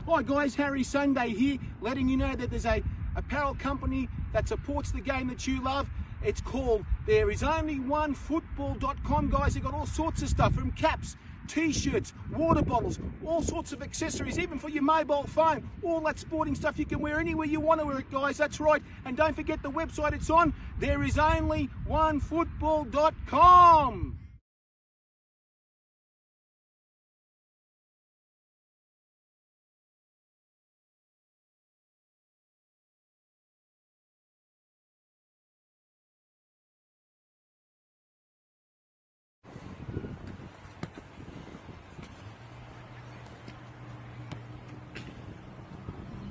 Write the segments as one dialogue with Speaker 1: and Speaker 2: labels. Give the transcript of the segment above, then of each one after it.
Speaker 1: Hi guys, Harry Sunday here, letting you know that there's a apparel company that supports the game that you love. It's called thereisonlyonefootball.com, guys. They've got all sorts of stuff, from caps, t-shirts, water bottles, all sorts of accessories, even for your mobile phone. All that sporting stuff you can wear anywhere you want to wear it, guys. That's right. And don't forget the website it's on, thereisonlyonefootball.com.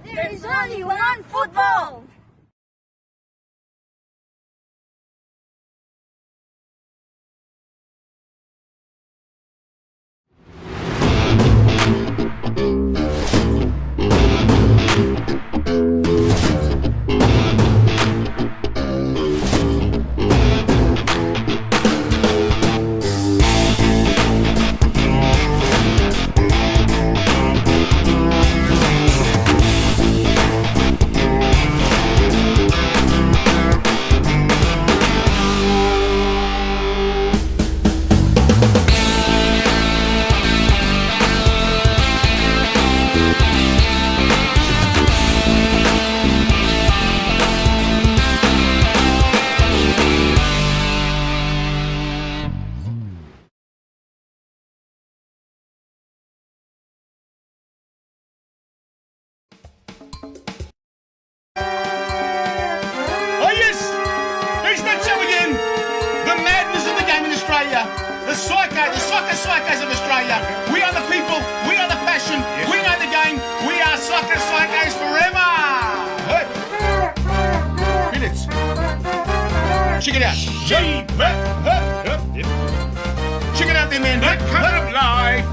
Speaker 2: There is only one football!
Speaker 1: The soccer psychos of Australia. We are the people, we are the passion, yes. We know the game, we are soccer psychos forever. Hey. Minutes. Check it out. Check it out there, man.
Speaker 3: That kind of life.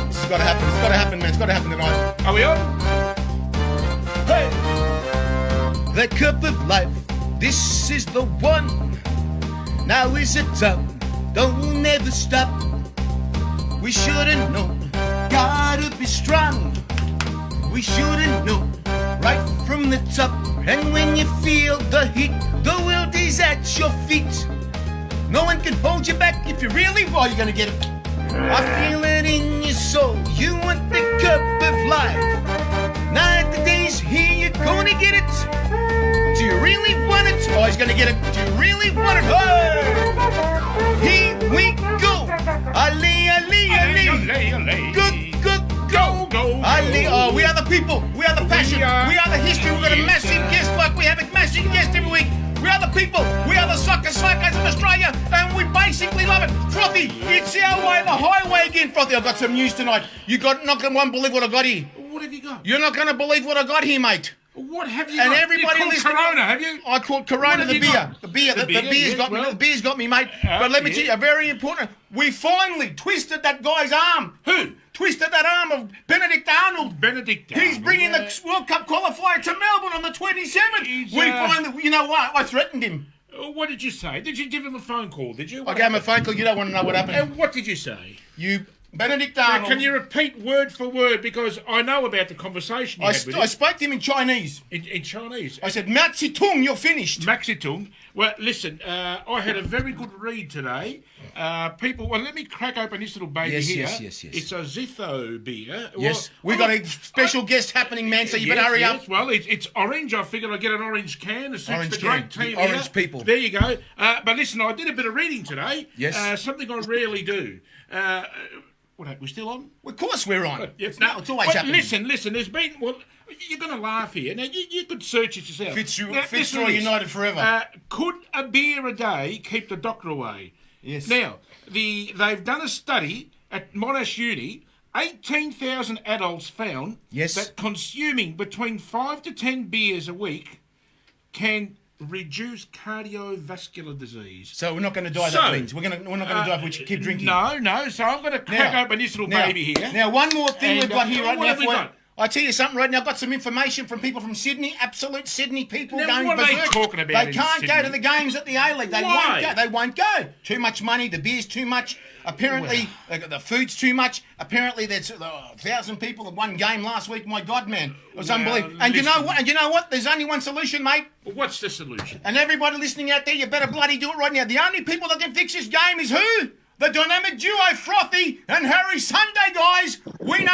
Speaker 1: This has got to happen, it's got to happen, man. It's got to happen tonight.
Speaker 3: Are we on?
Speaker 1: Hey. The cup of life, this is the one. Now is it done? Don't never stop. We should've known. Gotta be strong. We should've known. Right from the top. And when you feel the heat, the world is at your feet. No one can hold you back if you really want. You're gonna get it. I feel it in your soul. You want the cup of life. Now that the day's here, you're gonna get it. Do you really want it? Oh, he's gonna get it. Do you really want it? Hey! Here we go. Ali, Ali, Ali. Go, go, go, go. Ali. Oh, we are the people. We are the passion. We are the history. We've got a massive guest, like we have a massive guest every week. We are the people. We are the soccer psychos of Australia, and we basically love it. Frothy, it's our way, the highway again. Frothy, I've got some news tonight. You not gonna believe what I got here.
Speaker 3: What have you got?
Speaker 1: You're not gonna believe what I got here, mate.
Speaker 3: What have you
Speaker 1: and
Speaker 3: got?
Speaker 1: everybody
Speaker 3: You called Corona, have you?
Speaker 1: I caught Corona, the beer.
Speaker 3: Got?
Speaker 1: The beer. The beer's
Speaker 3: yes,
Speaker 1: got me.
Speaker 3: well.
Speaker 1: The beer's got me, mate. But let me tell you, very important. We finally twisted that guy's arm.
Speaker 3: Who?
Speaker 1: Twisted that arm of Benedict Arnold.
Speaker 3: Benedict Arnold.
Speaker 1: He's bringing the World Cup qualifier to Melbourne on the 27th. We finally, you know what? I threatened him.
Speaker 3: What did you say? Did you give him a phone call? Did you?
Speaker 1: I gave him a phone call. You don't want to know what happened.
Speaker 3: And what did you say?
Speaker 1: Benedict Arnold.
Speaker 3: Can you repeat word for word? Because I know about the conversation you had with him.
Speaker 1: I spoke to him in Chinese.
Speaker 3: In Chinese?
Speaker 1: I said, Maxi Tung, you're finished.
Speaker 3: Maxi Tung. Well, listen, I had a very good read today. Let me crack open this little baby here.
Speaker 1: Yes.
Speaker 3: It's a Zitho beer.
Speaker 1: Yes. We've got a special guest happening, man, so you better hurry up.
Speaker 3: Well, it's orange. I figured I'd get an orange can. It suits the great team
Speaker 1: the orange people.
Speaker 3: There you go. But listen, I did a bit of reading today.
Speaker 1: Yes.
Speaker 3: Something I rarely do. What, we still on?
Speaker 1: Of course we're on.
Speaker 3: Yes.
Speaker 1: It's always happening.
Speaker 3: Listen, there's been... Well, you're going to laugh here. Now, you could search it yourself.
Speaker 1: Fitzroy United forever.
Speaker 3: Could a beer a day keep the doctor away?
Speaker 1: Yes.
Speaker 3: Now, they've done a study at Monash Uni. 18,000 adults found that consuming between 5 to 10 beers a week can reduce cardiovascular disease.
Speaker 1: So we're not going to die, that means. We're not going to die if we keep drinking.
Speaker 3: No. So I'm going to crack open this little baby here.
Speaker 1: Now, one more thing we've got here right now. I tell you something right now. I've got some information from people from Sydney. Absolute Sydney people
Speaker 3: Now,
Speaker 1: going
Speaker 3: what are they
Speaker 1: berserk.
Speaker 3: talking about
Speaker 1: They
Speaker 3: in
Speaker 1: can't go
Speaker 3: Sydney?
Speaker 1: to the games at the A-League. They
Speaker 3: Why?
Speaker 1: won't go. They won't go. Too much money. The beer's too much. Apparently, the food's too much. Apparently, there's 1,000 people at one game last week. My God, man, it was unbelievable. And you know what? And you know what? There's only one solution, mate.
Speaker 3: Well, what's the solution?
Speaker 1: And everybody listening out there, you better bloody do it right now. The only people that can fix this game is who? The dynamic duo, Frothy and Harry Sunday, guys. We know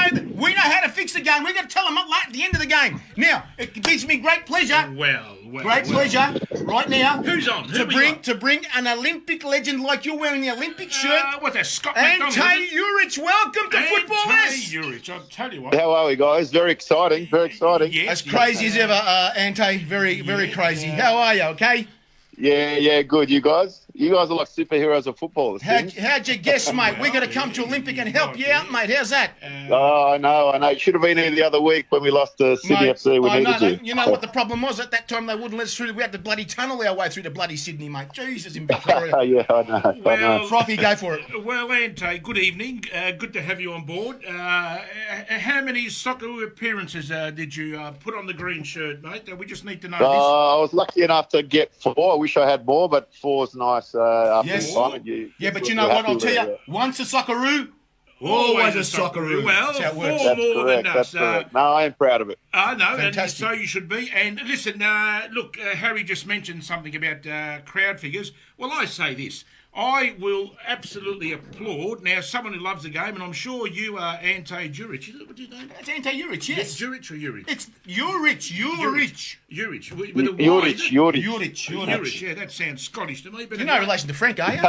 Speaker 1: how to fix the game. We've got to tell them at the end of the game. Now, it gives me great pleasure. Great pleasure right now.
Speaker 3: Who's on?
Speaker 1: To bring an Olympic legend like you're wearing the Olympic shirt.
Speaker 3: What's that, Scott
Speaker 1: Ante
Speaker 3: McDonald?
Speaker 1: Juric, welcome to Footballers.
Speaker 3: Ante Juric, I'll tell you what.
Speaker 4: How are we, guys? Very exciting. Very exciting.
Speaker 3: Yes,
Speaker 1: As crazy as ever, Ante. Very crazy. How are you? Okay.
Speaker 4: Yeah, good. You guys are like superheroes of football.
Speaker 1: How'd you guess, mate? We're going to come to Olympic and help you out, mate. How's that?
Speaker 4: I know. You should have been here the other week when we lost to Sydney
Speaker 1: Mate,
Speaker 4: FC. We needed you.
Speaker 1: You know what the problem was? At that time, they wouldn't let us through. We had to bloody tunnel our way through to bloody Sydney, mate. Jesus, in Victoria.
Speaker 4: Yeah, I know.
Speaker 3: Well,
Speaker 1: Frothy, go for it.
Speaker 3: Well, Ante, good evening. Good to have you on board. How many soccer appearances did you put on the green shirt, mate? We just need to know this.
Speaker 4: I was lucky enough to get 4. I wish I had more, but 4's nice. After
Speaker 1: Yes.
Speaker 4: time,
Speaker 1: But you know what? I'll tell you. Once a socceroo, always a socceroo.
Speaker 3: Well,
Speaker 1: That's how it
Speaker 3: 4
Speaker 1: works.
Speaker 4: That's
Speaker 3: more
Speaker 4: correct.
Speaker 3: than us.
Speaker 4: That's correct. No, I am proud of it.
Speaker 3: I know, and
Speaker 1: Fantastic.
Speaker 3: so you should be. And listen, look, Harry just mentioned something about crowd figures. Well, I say this. I will absolutely applaud. Now, someone who loves the game, and I'm sure you are Ante Juric. What's his name?
Speaker 1: it's Ante Juric, yes.
Speaker 3: Juric or Juric?
Speaker 1: It's Juric.
Speaker 3: Juric. With a Y.
Speaker 4: Juric.
Speaker 3: Yeah, that sounds Scottish to me. But
Speaker 1: You're no relation to Frank, are you?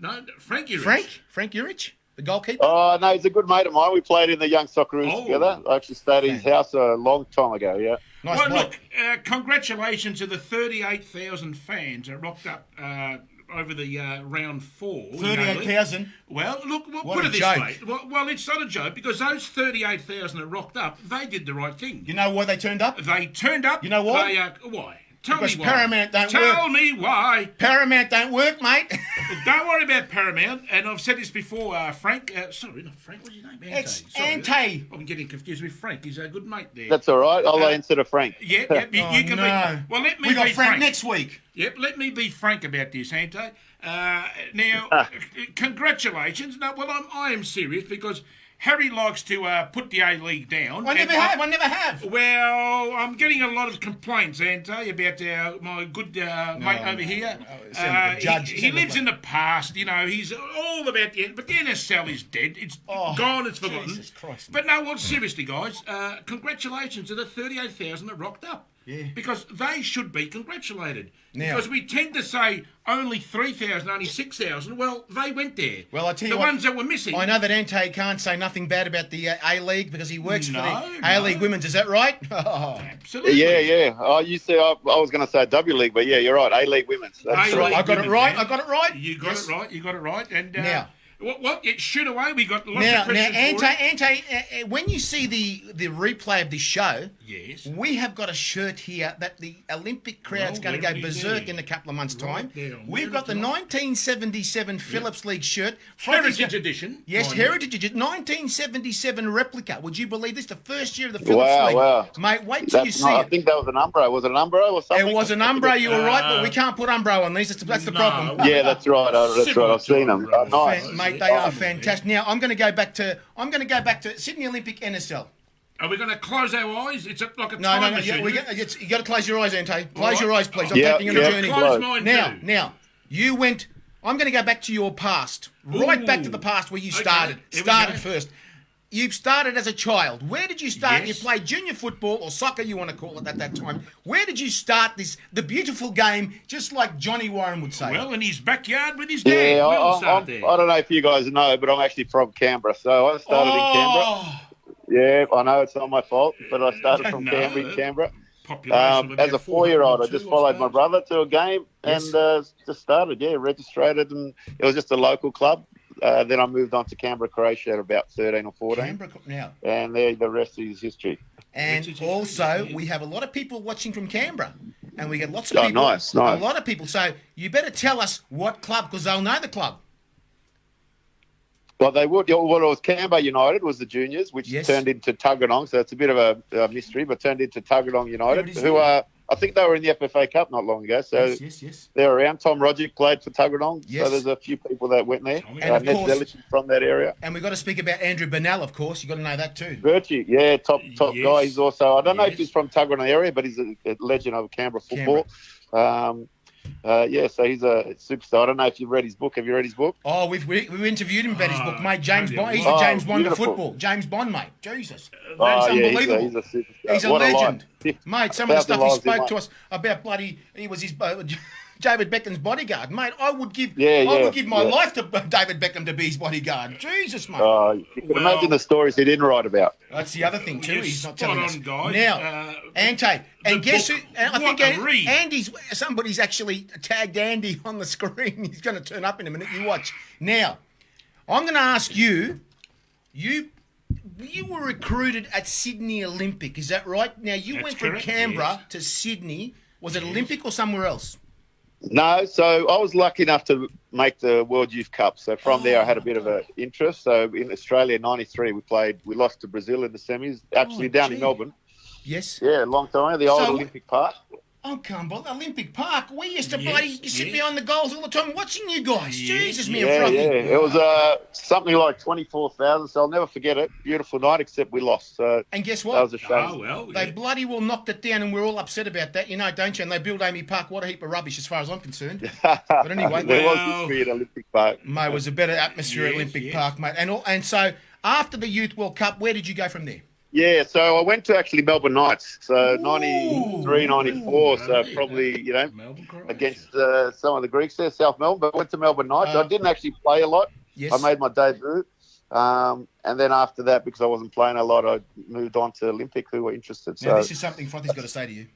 Speaker 3: No, Frank Juric.
Speaker 1: Frank Juric, the goalkeeper.
Speaker 4: Oh, no, he's a good mate of mine. We played in the Young Socceroos together. I actually stayed at his house a long time ago, yeah.
Speaker 1: Nice
Speaker 3: Well,
Speaker 1: bloke.
Speaker 3: look, congratulations to the 38,000 fans that rocked up over the round 4.
Speaker 1: 38,000.
Speaker 3: Well, look, we'll
Speaker 1: What
Speaker 3: put
Speaker 1: a
Speaker 3: it this
Speaker 1: joke.
Speaker 3: way. Well, it's not a joke because those 38,000 that rocked up, they did the right thing.
Speaker 1: You know why they turned up?
Speaker 3: They turned up.
Speaker 1: You know why?
Speaker 3: Why? Tell
Speaker 1: Because
Speaker 3: me why.
Speaker 1: Paramount don't
Speaker 3: Tell
Speaker 1: work.
Speaker 3: me why.
Speaker 1: Paramount don't work, mate.
Speaker 3: Don't worry about Paramount. And I've said this before, Frank. Sorry, not Frank. What's his name? Ante.
Speaker 1: It's
Speaker 3: Sorry,
Speaker 1: Ante.
Speaker 3: I'm getting confused with Frank. He's a good mate there.
Speaker 4: That's all right. I'll answer to Frank.
Speaker 3: You can be. Well, let me
Speaker 1: We got
Speaker 3: be
Speaker 1: Frank next week.
Speaker 3: Yep, let me be frank about this, Ante. Now, congratulations. No, well, I am serious because Harry likes to put the A-League down.
Speaker 1: I never have.
Speaker 3: Well, I'm getting a lot of complaints, Ante, about my good mate over here.
Speaker 1: Senator Judge.
Speaker 3: He lives in the past, you know. He's all about the but the NSL is dead. It's gone. It's forgotten.
Speaker 1: Jesus Christ.
Speaker 3: But no, well, seriously, guys, congratulations to the 38,000 that rocked up.
Speaker 1: Yeah.
Speaker 3: Because they should be congratulated.
Speaker 1: Now-
Speaker 3: Because we tend to say only 3,000, only 6,000. Well, they went there.
Speaker 1: Well, I tell you
Speaker 3: the
Speaker 1: what,
Speaker 3: ones that were missing.
Speaker 1: I know that Ante can't say nothing bad about the A-League because he works for the
Speaker 3: No.
Speaker 1: A-League Women's. Is that right?
Speaker 3: Absolutely.
Speaker 4: Yeah. Oh, you say I was going to say W League, but yeah, you're right. A-League Women's. That's
Speaker 3: A-League
Speaker 4: right.
Speaker 1: I got it
Speaker 3: Women's,
Speaker 1: right.
Speaker 3: yeah.
Speaker 1: I got it right.
Speaker 3: You got it right. You got it right. And
Speaker 1: Now-
Speaker 3: what? Shoot away. We got lots
Speaker 1: Now,
Speaker 3: of questions for it.
Speaker 1: Ante, when you see the replay of this show,
Speaker 3: Yes.
Speaker 1: we have got a shirt here that the Olympic crowd's going to go
Speaker 3: where is
Speaker 1: berserk
Speaker 3: it?
Speaker 1: in a couple of months' time.
Speaker 3: Right there.
Speaker 1: We've got the 1977 Phillips League shirt.
Speaker 3: Heritage edition.
Speaker 1: Yes,
Speaker 3: mind you.
Speaker 1: Heritage Edition. 1977 replica. Would you believe this? The first year of the Phillips League.
Speaker 4: Wow.
Speaker 1: Mate, wait till you see
Speaker 4: I
Speaker 1: it.
Speaker 4: think that was an Umbro. Was it an Umbro or something?
Speaker 1: It was an Umbro, you were right, but we can't put Umbro on these. That's the
Speaker 3: No.
Speaker 1: problem.
Speaker 4: Yeah, that's right. I've seen them.
Speaker 3: Similar to
Speaker 4: Nice.
Speaker 1: Mate, they are fantastic. Now I'm going to go back to Sydney Olympic NSL.
Speaker 3: Are we going to close our eyes? It's like a
Speaker 1: No,
Speaker 3: time
Speaker 1: no.
Speaker 3: machine.
Speaker 1: You got to close your eyes, Ante. Close
Speaker 3: right.
Speaker 1: your eyes, please. I'm
Speaker 4: Yeah,
Speaker 1: taking you on a
Speaker 4: yeah.
Speaker 1: journey.
Speaker 3: Close mine too.
Speaker 1: Now, you went. I'm going to go back to your past, right back to the past where you
Speaker 3: Okay,
Speaker 1: started.
Speaker 3: here we
Speaker 1: Started
Speaker 3: go.
Speaker 1: first. You started as a child. Where did you start?
Speaker 3: Yes.
Speaker 1: You played junior football or soccer, you want to call it at that time. Where did you start the beautiful game, just like Johnny Warren would say?
Speaker 3: Well, in his backyard with his dad.
Speaker 4: Yeah,
Speaker 3: We'll start there.
Speaker 4: I don't know if you guys know, but I'm actually from Canberra. So I started in Canberra. Yeah, I know it's not my fault, but I started from
Speaker 3: No.
Speaker 4: Canberra.
Speaker 3: Population of
Speaker 4: As
Speaker 3: about
Speaker 4: a 4-year-old, I
Speaker 3: 402,
Speaker 4: just followed my
Speaker 3: suppose.
Speaker 4: brother to a game and just started, registrated, and it was just a local club. Then I moved on to Canberra, Croatia at about 13 or 14,
Speaker 1: Canberra now.
Speaker 4: and there the rest is history.
Speaker 1: And also, we have a lot of people watching from Canberra. And we get lots of
Speaker 4: Oh,
Speaker 1: people.
Speaker 4: nice.
Speaker 1: A lot of people. So you better tell us what club, because they'll know the club.
Speaker 4: Well, they would. Well, it was Canberra United was the juniors, which turned into Tuggeranong. So it's a bit of a mystery, but turned into Tuggeranong United, who are, I think they were in the FFA Cup not long ago. So
Speaker 5: yes.
Speaker 4: they're around. Tom Rodgick played for Tuggeranong.
Speaker 5: Yes.
Speaker 4: So there's a few people that went there.
Speaker 5: And of course,
Speaker 4: from that area.
Speaker 5: And we've got to speak about Andrew Burnell, of course. You've got to know that too.
Speaker 4: Virtue, top guy. He's also, I don't know if he's from Tuggeranong area, but he's a legend of Canberra football. So he's a superstar. I don't know if you've read his book. Have you read his book?
Speaker 5: Oh, we've interviewed him about his book, mate. James Bond. He's the James Bond of football. James Bond, mate. Jesus. That's unbelievable.
Speaker 4: He's a superstar.
Speaker 5: He's a legend. Mate, some of the stuff he spoke to us about he was his David Beckham's bodyguard. Mate, I would give my life to David Beckham to be his bodyguard. Jesus, mate.
Speaker 4: You can imagine the stories he didn't write about.
Speaker 5: That's the other thing, too. He's not telling us.
Speaker 3: Guys.
Speaker 5: Now, Ante, and guess who? And I think somebody's actually tagged Andy on the screen. He's going to turn up in a minute. You watch. Now, I'm going to ask you, you were recruited at Sydney Olympic, is that right? Now, you went from Canberra to Sydney. Was it Olympic or somewhere else?
Speaker 4: No, so I was lucky enough to make the World Youth Cup. So from there, I had a bit of an interest. So in Australia, '93, we lost to Brazil in the semis, actually down in Melbourne.
Speaker 5: Yes.
Speaker 4: Yeah, a long time ago, the old Olympic Park.
Speaker 5: Oh, come on, Olympic Park. We used to sit behind the goals all the time watching you guys. Jesus, me and Frothy.
Speaker 4: It was something like 24,000, so I'll never forget it. Beautiful night, except we lost. So
Speaker 5: and guess what?
Speaker 4: That was a shame.
Speaker 3: Oh, well,
Speaker 5: they bloody well knocked it down, and we're all upset about that, don't you? And they built Amy Park. What a heap of rubbish, as far as I'm concerned. But anyway,
Speaker 4: there was history at Olympic Park.
Speaker 5: Mate, it was a better atmosphere at Olympic Park, mate. And so after the Youth World Cup, where did you go from there?
Speaker 4: Yeah, so I went to actually Melbourne Knights, so 93, 94, so probably, against some of the Greeks there, South Melbourne, but I went to Melbourne Knights. I didn't actually play a lot.
Speaker 5: Yes.
Speaker 4: I made my debut. And then after that, because I wasn't playing a lot, I moved on to Olympic, who were interested.
Speaker 5: Now, this is something Frothy's got to say to you.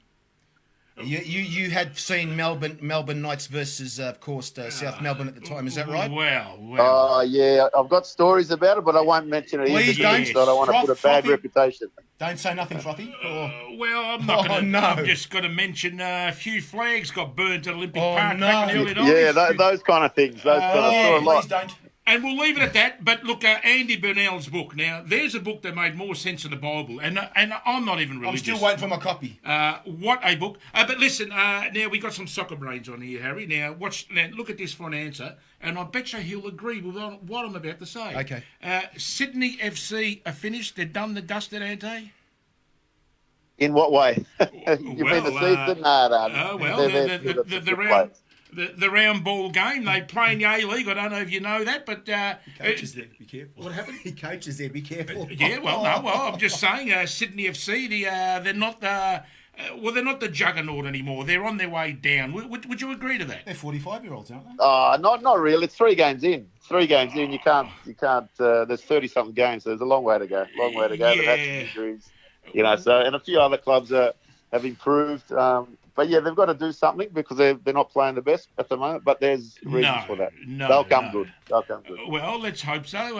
Speaker 5: You had seen Melbourne Knights versus, of course, South Melbourne at the time. Is that right?
Speaker 3: Well.
Speaker 4: Yeah, I've got stories about it, but I won't mention it.
Speaker 5: Please don't.
Speaker 4: So I don't want to put a bad reputation.
Speaker 5: Don't say nothing, Frothy.
Speaker 3: Well, I'm not going to.
Speaker 5: No.
Speaker 3: I'm just going to mention a few flags got burned at Olympic Park back in the early 90s.
Speaker 4: Yeah, those kind of things. Those kind of stories.
Speaker 5: Please don't.
Speaker 3: And we'll leave it at that. But look, Andy Burnell's book. Now, there's a book that made more sense than the Bible. And I'm not even religious.
Speaker 5: I'm still waiting for my copy.
Speaker 3: What a book. But listen, now we got some soccer brains on here, Harry. Now, look at this for an answer. And I bet you he'll agree with what I'm about to say.
Speaker 5: Okay.
Speaker 3: Sydney FC are finished. They're done the dusted, Ante?
Speaker 4: In what way? You mean the season?
Speaker 3: No. The round ball game, they play in the A-League. I don't know if you know that, but...
Speaker 5: He coaches there, be careful.
Speaker 3: What happened?
Speaker 5: He coaches there, be careful.
Speaker 3: I'm just saying, Sydney FC, they're not they're not the juggernaut anymore. They're on their way down. Would you agree to that?
Speaker 5: They're 45-year-olds, aren't they?
Speaker 4: Not really. It's 3 games in. You can't. There's 30-something games, so there's a long way to go.
Speaker 3: Yeah.
Speaker 4: They've had some injuries, so and a few other clubs have improved. But yeah, they've got to do something because they're not playing the best at the moment. But there's reasons for that. They'll come good.
Speaker 3: Well, let's hope so.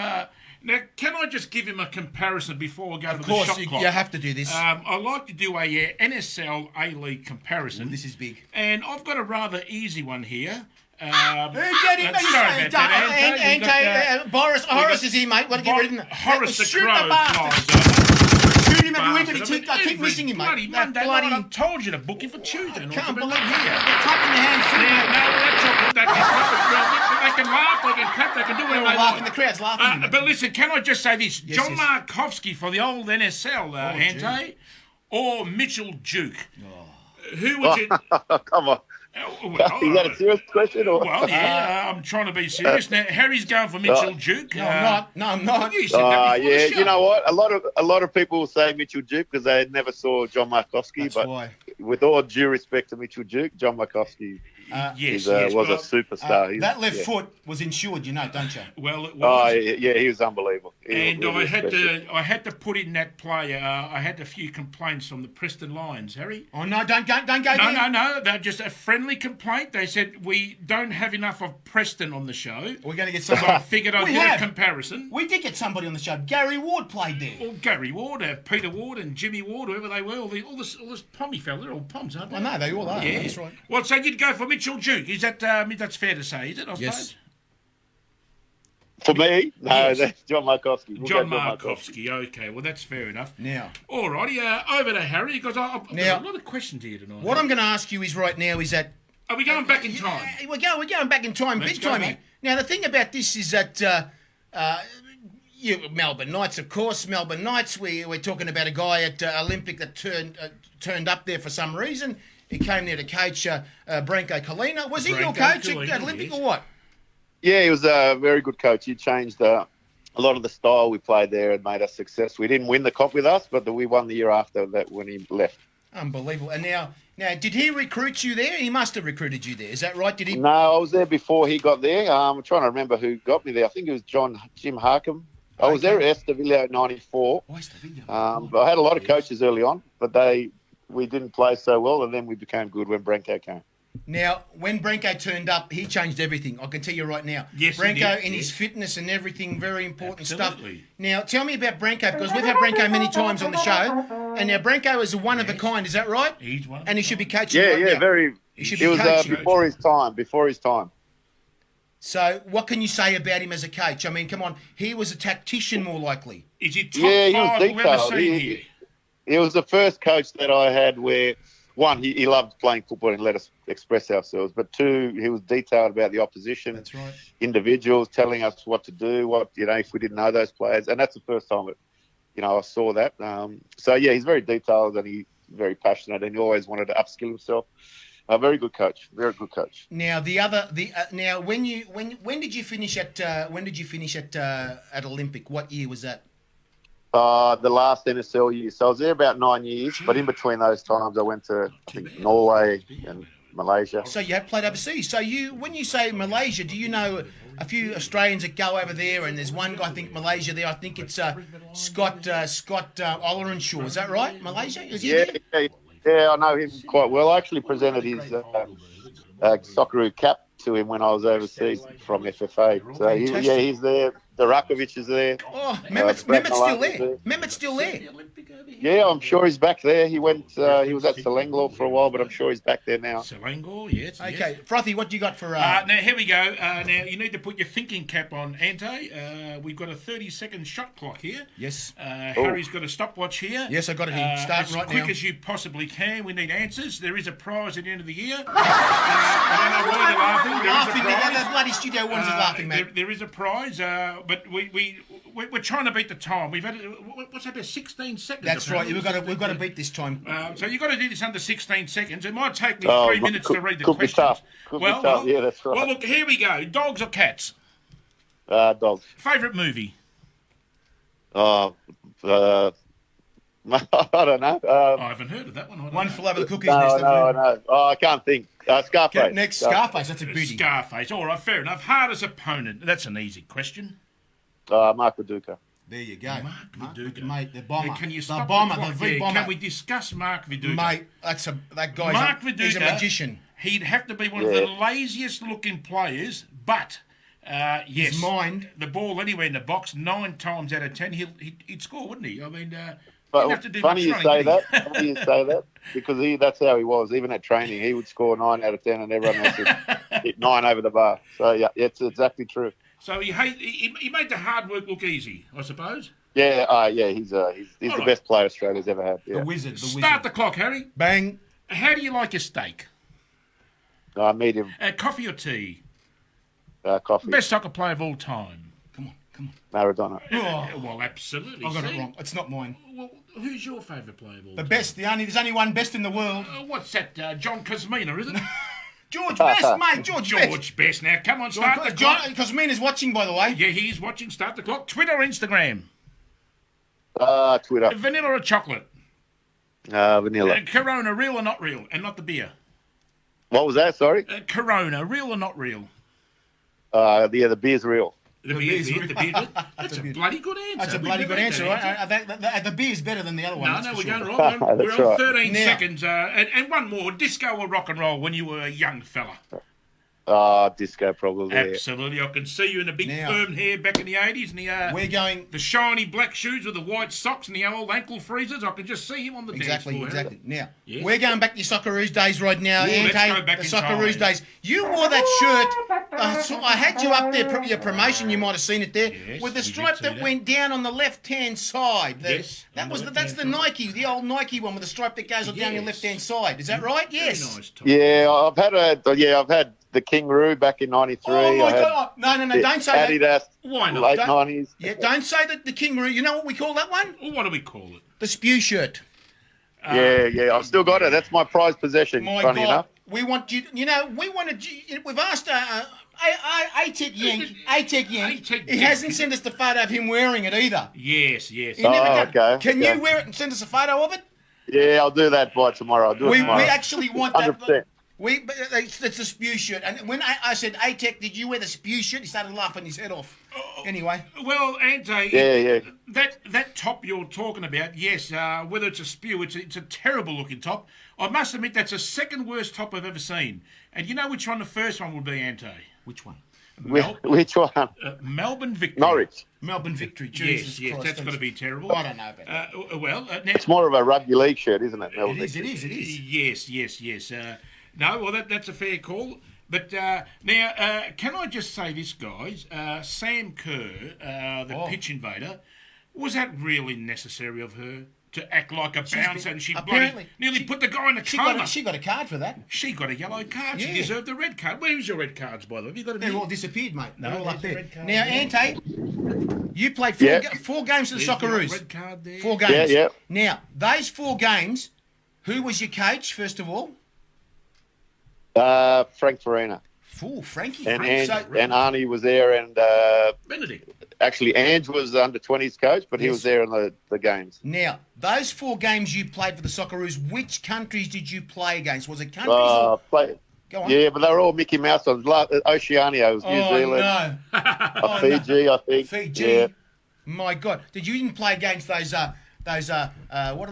Speaker 3: Now, can I just give him a comparison before I go to the shot clock?
Speaker 5: Of course, you have to do this.
Speaker 3: I like to do a NSL A-League comparison.
Speaker 5: Ooh, this is big.
Speaker 3: And I've got a rather easy one here.
Speaker 5: Boris Horace is here, mate. Want to get rid of him?
Speaker 3: Horace the
Speaker 5: Shoot
Speaker 3: Crow
Speaker 5: the bastard. Shoot him every week, but I keep missing him, mate.
Speaker 3: Bloody Monday night, I told you to book him for Tuesday.
Speaker 5: I can't believe it. They're clapping their hands.
Speaker 3: They can laugh, they can clap, they can do whatever they want.
Speaker 5: The crowd's laughing.
Speaker 3: But listen, can I just say this? John Markovsky for the old NSL, Ante, or Mitchell Duke? Who would you...
Speaker 4: Come on. Is that a serious question? Or?
Speaker 3: Well, yeah, I'm trying to be serious. Now, Harry's going for Mitchell Duke.
Speaker 5: No, I'm not.
Speaker 3: You said that before the show.
Speaker 4: You know what? A lot of people will say Mitchell Duke because they never saw John Markovsky.
Speaker 5: That's
Speaker 4: but
Speaker 5: why.
Speaker 4: With all due respect to Mitchell Duke, John Markovsky was a superstar.
Speaker 5: That left foot was insured, don't you?
Speaker 3: Well, it was.
Speaker 4: He was unbelievable.
Speaker 3: I had to put in that play. I had a few complaints from the Preston Lions, Harry.
Speaker 5: Oh no! Don't go there.
Speaker 3: No. They're just a friendly complaint. They said we don't have enough of Preston on the show.
Speaker 5: We're going to get
Speaker 3: So
Speaker 5: somebody.
Speaker 3: I figured I'd get a comparison.
Speaker 5: We did get somebody on the show. Gary Ward played there.
Speaker 3: Well, Gary Ward, Peter Ward, and Jimmy Ward, whoever they were, all this Pommy fella, they're all Poms, aren't they?
Speaker 5: I know they all are.
Speaker 3: Yeah,
Speaker 5: that's right.
Speaker 3: Well, so you'd go for Mitchell Duke. Is that? That's fair to say, is it? I suppose.
Speaker 4: For me, no,
Speaker 3: Yes.
Speaker 4: that's John Markovsky.
Speaker 3: John Markovsky. Okay, well, that's fair enough.
Speaker 5: Now,
Speaker 3: all righty, over to Harry, because I've got a lot of questions here tonight.
Speaker 5: What I'm going to ask you is right now is that...
Speaker 3: Are we going back in time?
Speaker 5: We're going back in time, big time. Now, the thing about this is that Melbourne Knights, of course, Melbourne Knights, we're talking about a guy at Olympic that turned up there for some reason. He came there to coach Branko Kalina. Was he your coach at Olympic or what?
Speaker 4: Yeah, he was a very good coach. He changed a lot of the style we played there and made us successful. We didn't win the comp with us, but we won the year after that when he left.
Speaker 5: Unbelievable. And now, did he recruit you there? He must have recruited you there. Is that right? Did he?
Speaker 4: No, I was there before he got there. I'm trying to remember who got me there. I think it was Jim Harkham. I was there at Estavillo 94.
Speaker 5: Oh, Estavillo.
Speaker 4: I had a lot of coaches early on, but we didn't play so well, and then we became good when Branko came.
Speaker 5: Now, when Branko turned up, he changed everything. I can tell you right now.
Speaker 3: Yes,
Speaker 5: Branko in his fitness and everything, very important
Speaker 3: Absolutely.
Speaker 5: stuff. Now, tell me about Branko, because we've had Branko many times on the show, and now Branko is a one of a kind. Is that right?
Speaker 3: He's one.
Speaker 5: And he should be coaching.
Speaker 4: Yeah,
Speaker 5: now.
Speaker 4: very.
Speaker 5: He
Speaker 4: was before his time. Before his time.
Speaker 5: So, what can you say about him as a coach? I mean, come on, he was a tactician more likely.
Speaker 3: Is he top five we've ever seen here?
Speaker 4: He was the first coach that I had where, one, he loved playing football and let us express ourselves. But two, he was detailed about the opposition.
Speaker 5: That's right.
Speaker 4: Individuals telling us what to do, if we didn't know those players. And that's the first time that, I saw that. So, yeah, he's very detailed and he's very passionate and he always wanted to upskill himself. A very good coach. Very good coach.
Speaker 5: Now when did you finish at Olympic? What year was that?
Speaker 4: The last NSL year. So I was there about 9 years, but in between those times I went to Norway and Malaysia.
Speaker 5: So you have played overseas. So when you say Malaysia, do you know a few Australians that go over there? And there's one guy, I think Malaysia there. I think it's Scott Ollerenshaw. Is that right? Malaysia? Is he there?
Speaker 4: Yeah, I know him quite well. I actually presented his socceroo cap to him when I was overseas from FFA. So he's there. Durakovic is there.
Speaker 5: Oh, Mehmet's still there. Mehmet's still there.
Speaker 4: Yeah, I'm sure he's back there. He went. He was at Selangor for a while, but I'm sure he's back there now.
Speaker 3: Selangor, yes.
Speaker 5: Okay,
Speaker 3: yes.
Speaker 5: Frothy, what do you got for?
Speaker 3: Now here we go. Now you need to put your thinking cap on, Ante. We've got a 30-second shot clock here.
Speaker 5: Yes.
Speaker 3: Harry's got a stopwatch here.
Speaker 5: Yes, I got it here. Start right now.
Speaker 3: As quick as you possibly can. We need answers. There is a prize at the end of the year. I don't know why you're laughing. There is a prize.
Speaker 5: The bloody studio ones are laughing, mate.
Speaker 3: There is a prize, but we're trying to beat the time. We've had what's that, about 16 seconds.
Speaker 5: That's right. We've got to beat this time.
Speaker 3: So you've got to do this under 16 seconds. It might take me 3 minutes to read the questions.
Speaker 4: Be tough. Could be tough. Yeah, that's right.
Speaker 3: Well, look, here we go. Dogs or cats?
Speaker 4: Dogs.
Speaker 3: Favourite movie?
Speaker 4: I don't know.
Speaker 3: I haven't heard of that one.
Speaker 5: One flew over the cookies.
Speaker 4: No. Oh, I can't think. Scarface.
Speaker 5: Next, Scarface. That's a beauty.
Speaker 3: Scarface. All right, fair enough. Hardest opponent. That's an easy question.
Speaker 4: Mark Viduka.
Speaker 5: There you go.
Speaker 3: Mark Viduka.
Speaker 5: Mate, the bomber.
Speaker 3: Can you stop
Speaker 5: the bomber,
Speaker 3: the
Speaker 5: V-bomber.
Speaker 3: Can we discuss Mark Viduka?
Speaker 5: Mate, that guy's he's a magician.
Speaker 3: He'd have to be one of the laziest looking players, but yes,
Speaker 5: his mind.
Speaker 3: The ball anywhere in the box, 9 times out of 10, he'd score, wouldn't he? I mean,
Speaker 4: but funny you say that because that's how he was. Even at training, he would score 9 out of 10, and everyone else would hit 9 over the bar. So yeah, it's exactly true.
Speaker 3: So he made the hard work look easy, I suppose.
Speaker 4: Yeah, he's the best player Australia's ever had. Yeah.
Speaker 5: The wizard.
Speaker 3: Start the clock, Harry.
Speaker 5: Bang.
Speaker 3: How do you like your steak?
Speaker 4: Medium.
Speaker 3: Coffee or tea?
Speaker 4: Coffee.
Speaker 3: Best soccer player of all time.
Speaker 5: Come on.
Speaker 4: Maradona.
Speaker 3: Oh. Well, absolutely.
Speaker 5: I got it wrong. It's not mine.
Speaker 3: Well, who's your favourite player of all time?
Speaker 5: There's only one best in the world.
Speaker 3: What's that? John Kosmina, is it?
Speaker 5: George Best, mate. George
Speaker 3: Best. Now, come on, start the clock.
Speaker 5: Kosmina's watching, by the way.
Speaker 3: Yeah, he's watching. Start the clock. Twitter or Instagram?
Speaker 4: Twitter.
Speaker 3: Vanilla or chocolate?
Speaker 4: Vanilla.
Speaker 3: Corona, real or not real? And not the beer.
Speaker 4: What was that? Sorry?
Speaker 3: Corona, real or not real?
Speaker 4: The beer's real.
Speaker 3: The beer. That's a bloody good answer.
Speaker 5: That's a bloody good answer, right? The beer's better than the other one.
Speaker 3: No, we're going wrong. We're on 13 seconds. And one more. Disco or rock and roll when you were a young fella?
Speaker 4: Disco probably. Yeah.
Speaker 3: Absolutely. I can see you in the big
Speaker 5: Now-
Speaker 3: permed hair back in the 80s and
Speaker 5: We're going
Speaker 3: the shiny black shoes with the white socks and the old ankle freezers. I can just see him on the dance floor.
Speaker 5: exactly. Now
Speaker 3: Yes.
Speaker 5: we're going back to your Socceroos days right now,
Speaker 3: Ooh,
Speaker 5: Ante.
Speaker 3: let's go back
Speaker 5: the
Speaker 3: in
Speaker 5: Socceroos
Speaker 3: time.
Speaker 5: days. You wore that shirt. I had you up there. Your promotion. You might have seen it there
Speaker 3: Yes,
Speaker 5: with the
Speaker 3: we did
Speaker 5: stripe
Speaker 3: see
Speaker 5: that
Speaker 3: that.
Speaker 5: went down on the left-hand side.
Speaker 3: Yes,
Speaker 5: That
Speaker 3: on
Speaker 5: was
Speaker 3: the
Speaker 5: that's the
Speaker 3: left-hand
Speaker 5: Nike, the old Nike one with the stripe that goes down your
Speaker 3: Yes.
Speaker 5: left-hand side. Is that right?
Speaker 3: Very
Speaker 5: Yes.
Speaker 3: nice, Tom.
Speaker 4: Yeah, I've had the Kangaroo back in '93.
Speaker 5: Oh my
Speaker 4: I had
Speaker 5: God! No! Don't say that.
Speaker 4: Adidas.
Speaker 3: Why not?
Speaker 4: Late
Speaker 5: Don't-
Speaker 4: '90s.
Speaker 5: Yeah, don't say that. The Kangaroo. You know what we call that one?
Speaker 3: Well, what do we call it?
Speaker 5: The spew shirt.
Speaker 4: Yeah. I've still got it. That's my prized possession.
Speaker 5: My
Speaker 4: funny
Speaker 5: God,
Speaker 4: enough.
Speaker 5: we want you. We wanted you. We've asked Atek Yank.
Speaker 3: Atek
Speaker 5: He
Speaker 3: Yank.
Speaker 5: hasn't sent us the photo of him wearing it either.
Speaker 3: Yes.
Speaker 5: He never done.
Speaker 4: okay,
Speaker 5: Can
Speaker 4: okay.
Speaker 5: you wear it and send us a photo of it?
Speaker 4: Yeah, I'll do that by tomorrow. I'll do it
Speaker 5: We
Speaker 4: tomorrow.
Speaker 5: actually want that.
Speaker 4: 100%.
Speaker 5: But it's a spew shirt. And when I said, Atek, did you wear the spew shirt? He started laughing his head off. Anyway.
Speaker 3: Well, Ante,
Speaker 4: Yeah.
Speaker 3: that top you're talking about, yes, whether it's a spew, it's a terrible looking top. I must admit that's the second worst top I've ever seen. And you know which one the first one would be, Ante?
Speaker 5: Which one?
Speaker 4: Which one?
Speaker 3: Melbourne Victory.
Speaker 4: Norwich.
Speaker 5: Melbourne Victory. Jesus
Speaker 3: Yes,
Speaker 5: Christ.
Speaker 3: that's got to be terrible.
Speaker 5: I don't know about that.
Speaker 3: Now,
Speaker 4: It's more of a rugby league shirt, isn't it?
Speaker 5: It is.
Speaker 3: Yes. No, well, that's a fair call. But now, can I just say this, guys? Sam Kerr, the pitch invader, was that really necessary of her to act like a bouncer? And she nearly put the guy in a coma.
Speaker 5: She got a card for that.
Speaker 3: She got a yellow card.
Speaker 5: Yeah.
Speaker 3: She deserved a red card. Where's your red cards, by the way? Have you got
Speaker 5: They're
Speaker 3: a
Speaker 5: all disappeared, mate. They're all up
Speaker 3: there's
Speaker 5: there.
Speaker 3: the red card
Speaker 5: Now,
Speaker 3: there.
Speaker 5: Ante, you played four games for the
Speaker 3: There's your
Speaker 5: Socceroos.
Speaker 3: red card there.
Speaker 5: 4 games.
Speaker 4: Yeah.
Speaker 5: Now, those 4 games, who was your coach, first of all?
Speaker 4: Frank Farina.
Speaker 5: Frankie.
Speaker 4: And
Speaker 5: So-
Speaker 4: Arnie was there, and
Speaker 3: Benedict.
Speaker 4: actually Ange was the under-20s coach, but he
Speaker 5: Yes.
Speaker 4: was there in the games.
Speaker 5: Now, those 4 games you played for the Socceroos, which countries did you play against? Was it countries or... Go on.
Speaker 4: Yeah, but they were all Mickey Mouse ones. Oceania was New Zealand.
Speaker 5: No.
Speaker 4: Fiji, I think.
Speaker 5: Fiji.
Speaker 4: Yeah.
Speaker 5: My God. Did you even play against those what are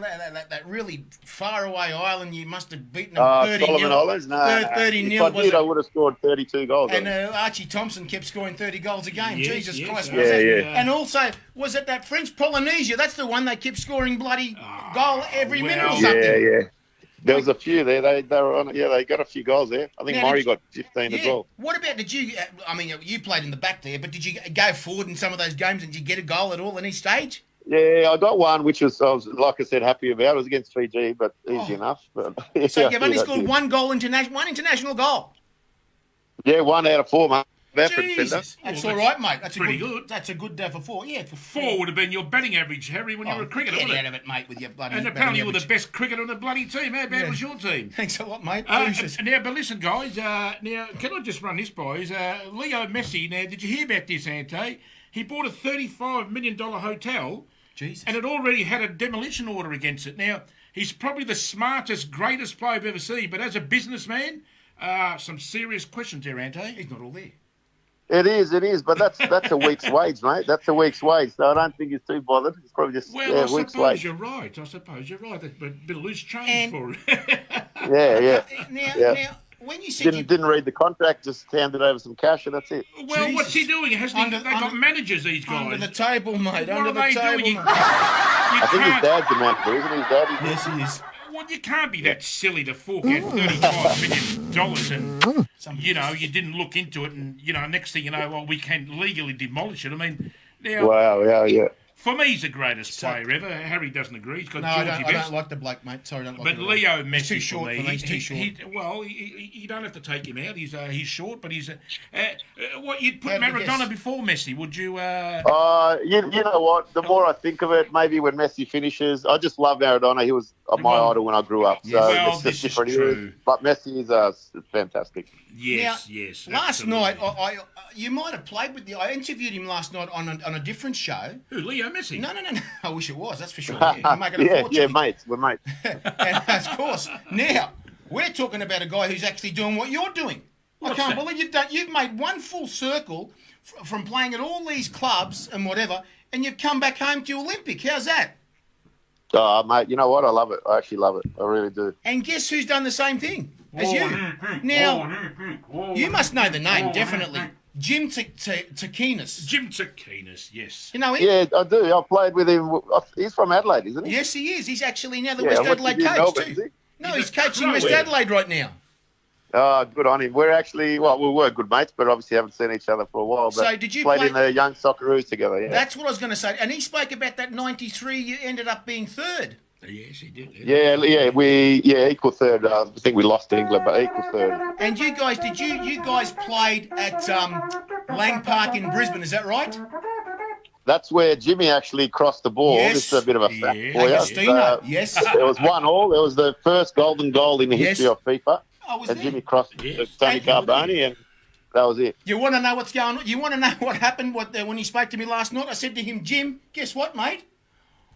Speaker 5: that really far away island? You must have beaten them 30
Speaker 4: Solomon Islands? No.
Speaker 5: 30
Speaker 4: If
Speaker 5: 0
Speaker 4: I did, I would have scored 32 goals.
Speaker 5: And Archie Thompson kept scoring 30 goals a game.
Speaker 3: Yes,
Speaker 5: Jesus
Speaker 3: yes,
Speaker 5: Christ.
Speaker 3: yeah,
Speaker 5: Was that?
Speaker 4: yeah.
Speaker 5: And also, was it that French Polynesia? That's the one they kept scoring bloody goal every minute or
Speaker 3: well.
Speaker 5: something.
Speaker 4: Yeah. There was a few there. They were on. Yeah, they got a few goals there. I think
Speaker 5: Now,
Speaker 4: Murray
Speaker 5: did you-
Speaker 4: got 15 as well.
Speaker 5: What about, did you, I mean, you played in the back there, but did you go forward in some of those games and did you get a goal at all, any stage?
Speaker 4: Yeah, I got one, which I was, like I said, happy about. It was against Fiji, but easy enough. But,
Speaker 5: So you've only scored one international goal.
Speaker 4: Yeah, 1 out of 4, mate. That for a defender.
Speaker 5: Jesus. That's
Speaker 3: Well,
Speaker 5: all right, mate. That's
Speaker 3: pretty
Speaker 5: a good.
Speaker 3: good.
Speaker 5: That's a good for 4. Yeah, for
Speaker 3: 4 would have been your batting average, Harry, when you were a cricketer,
Speaker 5: Get
Speaker 3: wouldn't
Speaker 5: out
Speaker 3: it?
Speaker 5: of it, mate, with your bloody
Speaker 3: And
Speaker 5: batting
Speaker 3: apparently you were the
Speaker 5: average.
Speaker 3: best cricketer on the bloody team. How bad was your team?
Speaker 5: Thanks a lot, mate.
Speaker 3: Now,
Speaker 5: Appreciate
Speaker 3: but listen, guys. Now, can I just run this, boys? Leo Messi. Now, did you hear about this, Ante? He bought a $35 million hotel,
Speaker 5: Jesus.
Speaker 3: and it already had a demolition order against it. Now, he's probably the smartest, greatest player I've ever seen. But as a businessman, some serious questions there, Ante.
Speaker 5: He's not all there.
Speaker 4: It is, but that's a week's wage, mate. That's a week's wage, so I don't think he's too bothered. It's probably just
Speaker 3: Well, I
Speaker 4: week's
Speaker 3: suppose
Speaker 4: wage.
Speaker 3: you're right. But a bit of loose change
Speaker 5: And-
Speaker 3: for it.
Speaker 4: Yeah.
Speaker 5: Now, when you said
Speaker 4: Didn't read the contract, just handed over some cash, and that's it.
Speaker 3: Well,
Speaker 5: Jesus.
Speaker 3: what's he doing? They got managers, these guys.
Speaker 5: under the table, mate,
Speaker 3: What
Speaker 5: under
Speaker 3: are
Speaker 5: the
Speaker 3: they
Speaker 5: table,
Speaker 3: doing?
Speaker 5: mate.
Speaker 4: I think his
Speaker 3: can't-
Speaker 4: dad's the manager, isn't his dad?
Speaker 5: Yes, he is.
Speaker 3: Well, you can't be that silly to fork out $35 million and, you didn't look into it and, next thing you know, well, we can legally demolish it. I mean, now,
Speaker 4: Wow, yeah.
Speaker 3: for me, he's the greatest player ever. Harry doesn't agree. He's got
Speaker 5: No, I
Speaker 3: Georgie
Speaker 5: don't
Speaker 3: best.
Speaker 5: like the bloke, mate. Sorry, I don't like
Speaker 3: But
Speaker 5: the bloke.
Speaker 3: Leo Messi,
Speaker 5: He's too short for me. He's too short.
Speaker 3: You don't have to take him out. He's short, but he's what you'd put
Speaker 5: Have a
Speaker 3: Maradona
Speaker 5: guess.
Speaker 3: before Messi, would you?
Speaker 4: You know what? The more I think of it, maybe when Messi finishes, I just love Maradona. He was my idol when I grew up. So
Speaker 3: Well,
Speaker 4: it's
Speaker 3: this
Speaker 4: just
Speaker 3: is
Speaker 4: different.
Speaker 3: true.
Speaker 4: But Messi is fantastic.
Speaker 3: Yes.
Speaker 5: Last
Speaker 3: absolutely.
Speaker 5: night, you might have played with I interviewed him last night on a different show.
Speaker 3: Who, Leo Messi?
Speaker 5: No. I wish it was. That's for sure. Yeah, you're making a fortune.
Speaker 4: mates. We're mates.
Speaker 5: And of course, now we're talking about a guy who's actually doing what you're doing. I
Speaker 3: What's
Speaker 5: can't
Speaker 3: that?
Speaker 5: believe you've done. You've made one full circle from playing at all these clubs and whatever, and you've come back home to Olympic. How's that?
Speaker 4: Oh, mate, you know what? I love it. I actually love it. I really do.
Speaker 5: And guess who's done the same thing as you? Now, you must know the name, definitely. Jim Takinis.
Speaker 3: Jim Takinis, yes.
Speaker 5: You know him?
Speaker 4: Yeah, I do. I played with him. He's from Adelaide, isn't he?
Speaker 5: Yes, he is. He's actually now the West Adelaide coach, too. No, he's coaching West Adelaide right now.
Speaker 4: Oh, good on him. We're actually, well, we were good mates, but obviously haven't seen each other for a while. But
Speaker 5: so did you
Speaker 4: played in the young Socceroos together, yeah.
Speaker 5: That's what I was going to say. And he spoke about that 93, you ended up being third.
Speaker 3: Yes, he did.
Speaker 4: Yeah, equal third. I think we lost to England, but equal third.
Speaker 5: And you guys, you guys played at Lang Park in Brisbane, is that right?
Speaker 4: That's where Jimmy actually crossed the ball.
Speaker 5: Yes.
Speaker 4: This is a bit of a fact for you.
Speaker 5: Agostino, yes.
Speaker 4: It was 1-1. It was the first golden goal in the history of FIFA. And Jimmy crossed Tony Carboni, and that was it.
Speaker 5: You want to know what's going on? You want to know what happened when he spoke to me last night? I said to him, Jim, guess what, mate?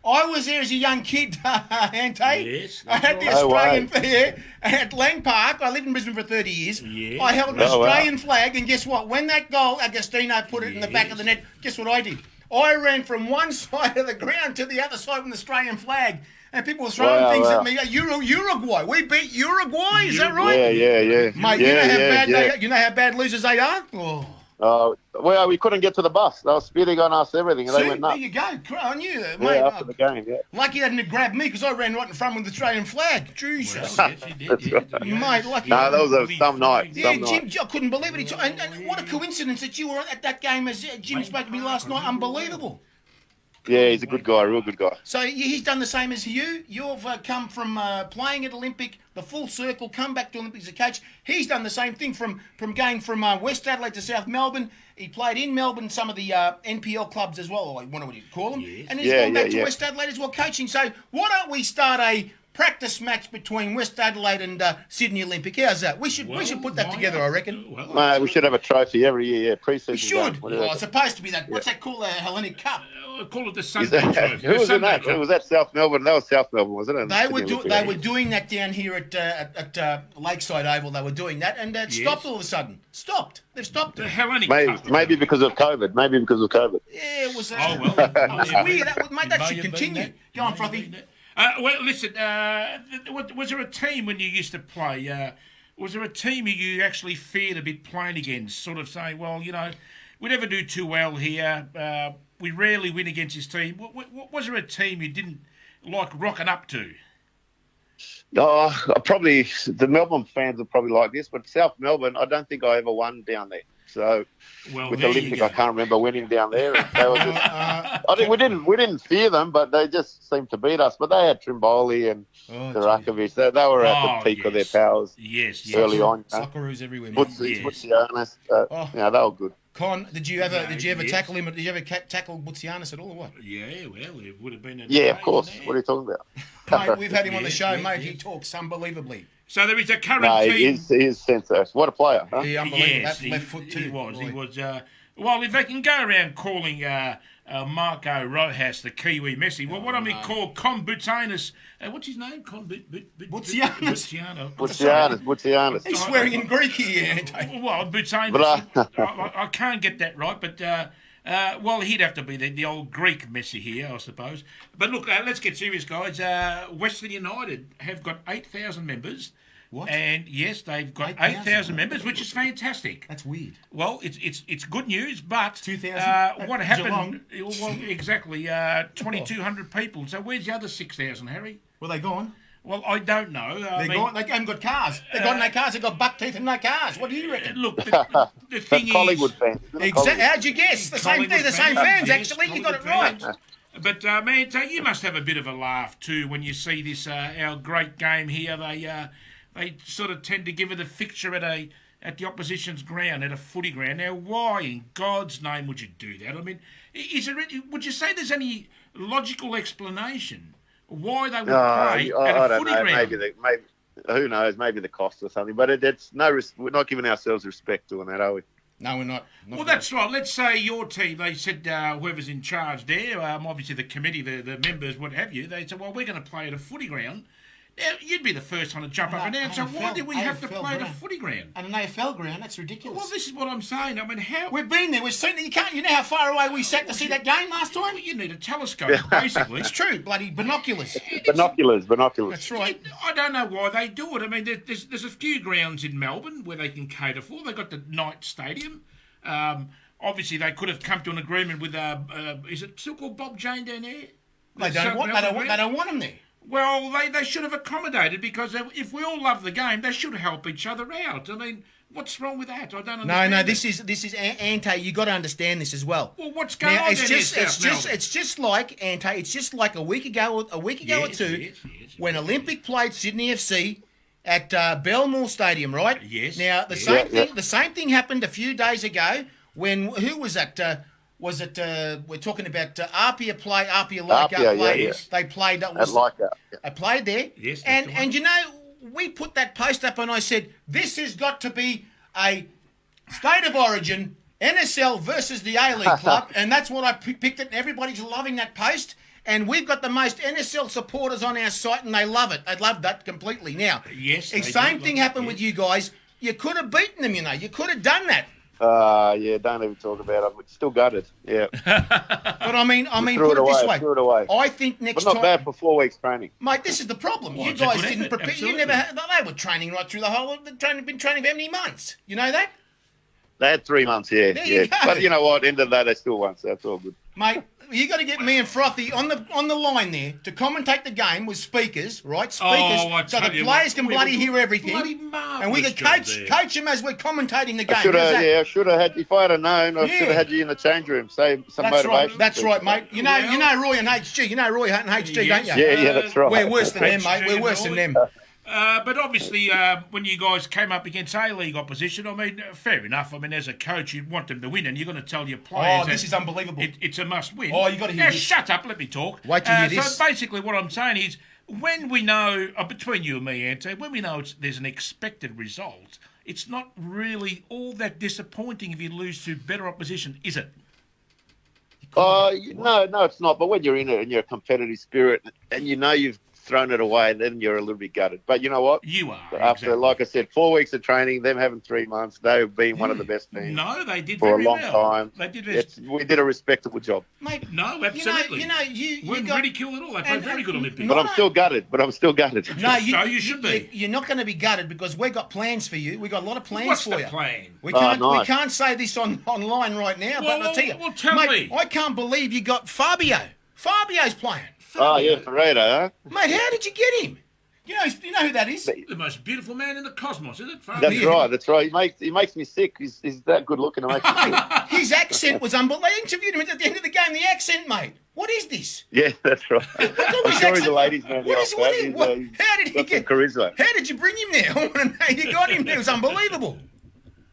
Speaker 5: I was there as a young kid, Ante.
Speaker 3: Yes.
Speaker 5: I had the Australian flag at Lang Park. I lived in Brisbane for 30 years.
Speaker 3: Yes.
Speaker 5: I held an Australian flag, and guess what? When that goal, Agostino put it in the back of the net, guess what I did? I ran from one side of the ground to the other side with an Australian flag. And people were throwing things at me. Uruguay. We beat Uruguay. Is that right?
Speaker 4: Yeah.
Speaker 5: Mate, you know how bad losers they are? Oh.
Speaker 4: Well, we couldn't get to the bus. They were spitting on us, everything, and they went nuts.
Speaker 5: There you go. I knew that, mate.
Speaker 4: After the game,
Speaker 5: Lucky they didn't grab me because I ran right in front with the Australian flag. Jesus.
Speaker 3: Well, yes, you did, yeah.
Speaker 5: Mate, lucky.
Speaker 4: No, that was some night.
Speaker 5: Yeah, Jim, I couldn't believe it. And what a coincidence that you were at that game as Jim spoke to me last night. Unbelievable.
Speaker 4: Yeah, he's a good guy, a real good guy.
Speaker 5: So he's done the same as you. You've come from playing at Olympic, the full circle, come back to Olympic as a coach. He's done the same thing from going from West Adelaide to South Melbourne. He played in Melbourne, some of the NPL clubs as well, or what do you call them? Yes. And he's gone back to West Adelaide as well, coaching. So why don't we start a practice match between West Adelaide and Sydney Olympic? How's that? We should put that together, I reckon.
Speaker 4: We should have a trophy every year, pre-season.
Speaker 5: We should. It's supposed to be that. What's that called? The Hellenic Cup.
Speaker 3: Call it the Sunday Trophy.
Speaker 4: Who was in that? It was at South Melbourne. That was South Melbourne, wasn't it?
Speaker 5: They were doing that down here at Lakeside Oval. They were doing that, and it stopped all of a sudden. Stopped. They've stopped it.
Speaker 3: The Hellenic Cup.
Speaker 4: Maybe because of COVID.
Speaker 5: Yeah, it was. It was weird. That should continue. Go on, Frothy.
Speaker 3: Well, listen. Was there a team when you used to play? Was there a team you actually feared a bit playing against? Sort of saying, well, we never do too well here. We rarely win against this team. Was there a team you didn't like rocking up to?
Speaker 4: Probably the Melbourne fans will probably like this, but South Melbourne, I don't think I ever won down there. So with Olympic, I can't remember winning down there. They were just, I think we didn't fear them, but they just seemed to beat us. But they had Trimboli and Durakovic. They were at the peak of their powers.
Speaker 3: Yes.
Speaker 4: Early on.
Speaker 5: Socceroos everywhere.
Speaker 4: Butsianis. They were good.
Speaker 5: Con, did you ever tackle him? Did you ever tackle Butsianis at all, or what?
Speaker 3: Yeah, well, it would have been.
Speaker 4: Of course. What are you talking about?
Speaker 5: Mate, we've had him on the show, mate. He talks unbelievably.
Speaker 3: So there is a current team.
Speaker 4: He's sensational. What a player, huh?
Speaker 5: Yeah, unbelievable.
Speaker 3: Yes,
Speaker 5: that left foot too.
Speaker 3: He was. Well, if they can go around calling Marco Rojas the Kiwi Messi, well, what I mean call Con Butsianis. What's his name?
Speaker 5: Butsianis. He's swearing in Greek here.
Speaker 3: Well, Butsianis. I can't get that right, but well, he'd have to be the old Greek Messi here, I suppose. But look, let's get serious, guys. Western United have got 8,000 members.
Speaker 5: What?
Speaker 3: And yes, they've got 8,000 members, which is fantastic.
Speaker 5: That's weird.
Speaker 3: Well, it's good news, but
Speaker 5: 2,000.
Speaker 3: what happened? Well, exactly, 2,200 people. So where's the other 6,000, Harry?
Speaker 5: Well, they gone.
Speaker 3: Well, I don't know.
Speaker 5: They haven't got cars. They've got no cars. They've got buck teeth and no cars. What do you reckon?
Speaker 3: Look, the thing is...
Speaker 4: Collingwood fans.
Speaker 5: Exactly. How'd you guess? The same fans, actually. You got it right.
Speaker 3: But, man, you must have a bit of a laugh, too, when you see this, our great game here. They sort of tend to give it a fixture at the opposition's ground, at a footy ground. Now, why in God's name would you do that? I mean, would you say there's any logical explanation why they would play at a footy ground?
Speaker 4: Maybe who knows? Maybe the cost or something. But we're not giving ourselves respect doing that, are we?
Speaker 5: No, we're not.
Speaker 3: Well, that's right. Let's say your team, they said, whoever's in charge there, obviously the committee, the members, what have you, they said, well, we're going to play at a footy ground. Now, you'd be the first one to jump up and down. So why did we have to play the footy ground?
Speaker 5: And an AFL ground, that's ridiculous.
Speaker 3: Well, this is what I'm saying. I mean, how...
Speaker 5: We've been there. We've seen it. You know how far away we sat to see that game last time?
Speaker 3: Well, you need a telescope, basically.
Speaker 5: It's true, bloody binoculars.
Speaker 4: Binoculars.
Speaker 5: That's right.
Speaker 3: I don't know why they do it. I mean, there's a few grounds in Melbourne where they can cater for. They've got the Knight Stadium. Obviously, they could have come to an agreement with, is it still called Bob Jane down there?
Speaker 5: They don't want them there.
Speaker 3: Well, they should have accommodated, because if we all love the game, they should help each other out. I mean, what's wrong with that? I don't understand.
Speaker 5: No, this is Ante. You got to understand this as well.
Speaker 3: Well, what's going on?
Speaker 5: It's just like Ante. It's just like a week ago or two, when Olympic played Sydney FC at Belmore Stadium, right?
Speaker 3: Yes.
Speaker 5: Now the same thing happened a few days ago when who was that? Was it? We're talking about Apia play. Apia played.
Speaker 4: Yes.
Speaker 5: They played. That was I played there.
Speaker 3: Yes.
Speaker 5: And you know, we put that post up, and I said this has got to be a state of origin NSL versus the A League club, and that's what I picked it. And everybody's loving that post, and we've got the most NSL supporters on our site, and they love it. They love that completely. Now,
Speaker 3: yes,
Speaker 5: the same thing happened with you guys. You could have beaten them. You know, you could have done that.
Speaker 4: Don't even talk about it. It's still gutted. Yeah.
Speaker 5: But I mean, put it this way.
Speaker 4: Threw it away.
Speaker 5: I think next
Speaker 4: but
Speaker 5: time.
Speaker 4: not bad for 4 weeks training.
Speaker 5: Mate, this is the problem.
Speaker 3: Well,
Speaker 5: you guys didn't
Speaker 3: effort,
Speaker 5: prepare.
Speaker 3: absolutely.
Speaker 5: You never. They were training right through the whole. They've been training for how many months? You know that,
Speaker 4: They had 3 months, yeah.
Speaker 5: There you go.
Speaker 4: But you know what? End of the day, they still won, so that's all good.
Speaker 5: mate. You got to get me and Frothy on the line there to commentate the game with speakers, right? Speakers, so the players can bloody hear everything, and we can coach them as we're commentating the game.
Speaker 4: I should have had. If I had known, I should have had you in the change room. Say some motivation.
Speaker 5: That's right, mate. You know Roy and HG. You know Roy and HG, don't you?
Speaker 4: Yeah, that's right.
Speaker 5: We're worse than them, mate. We're worse than them.
Speaker 3: But obviously, when you guys came up against A-League opposition, I mean, fair enough. I mean, as a coach, you'd want them to win, and you're going to tell your players...
Speaker 5: Oh, this is unbelievable.
Speaker 3: It's a must-win.
Speaker 5: Oh, you got to hear this.
Speaker 3: Shut up, let me talk.
Speaker 5: Wait till you hear this.
Speaker 3: So basically what I'm saying is, when we know, between you and me, Ante, when we know there's an expected result, it's not really all that disappointing if you lose to better opposition, is it?
Speaker 4: No, it's not. But when you're in it and you're a competitive spirit and you know you've thrown it away, then you're a little bit gutted. But you know what?
Speaker 3: You are.
Speaker 4: After,
Speaker 3: exactly.
Speaker 4: like I said, 4 weeks of training, them having 3 months, they've been one of the best teams.
Speaker 3: No, they did
Speaker 4: for
Speaker 3: very
Speaker 4: a long
Speaker 3: well.
Speaker 4: time.
Speaker 3: They did.
Speaker 4: We did a respectable job.
Speaker 5: Mate,
Speaker 3: no, absolutely.
Speaker 5: You
Speaker 3: weren't ridiculed at all. They played very good Olympics.
Speaker 4: But I'm still gutted.
Speaker 5: No,
Speaker 3: so you should be.
Speaker 5: You're not going to be gutted because we've got plans for you. We've got a lot of plans
Speaker 3: What's
Speaker 5: for
Speaker 3: the
Speaker 5: you.
Speaker 3: plan?
Speaker 5: We can't say this online right now, but I'll tell you.
Speaker 3: Well, tell me.
Speaker 5: I can't believe you got Fabio. Fabio's playing.
Speaker 4: Oh, yeah, Ferreira, huh?
Speaker 5: Mate, how did you get him? You know who that is?
Speaker 3: The most beautiful man in the cosmos, is it?
Speaker 4: That's right. He makes me sick. He's that good looking.
Speaker 5: His accent was unbelievable. I interviewed him at the end of the game. The accent, mate. What is this?
Speaker 4: Yeah, that's right. I'm sure he's a ladies' man.
Speaker 5: How did he get
Speaker 4: charisma?
Speaker 5: How did you bring him there? I want to know. You got him there. It was unbelievable.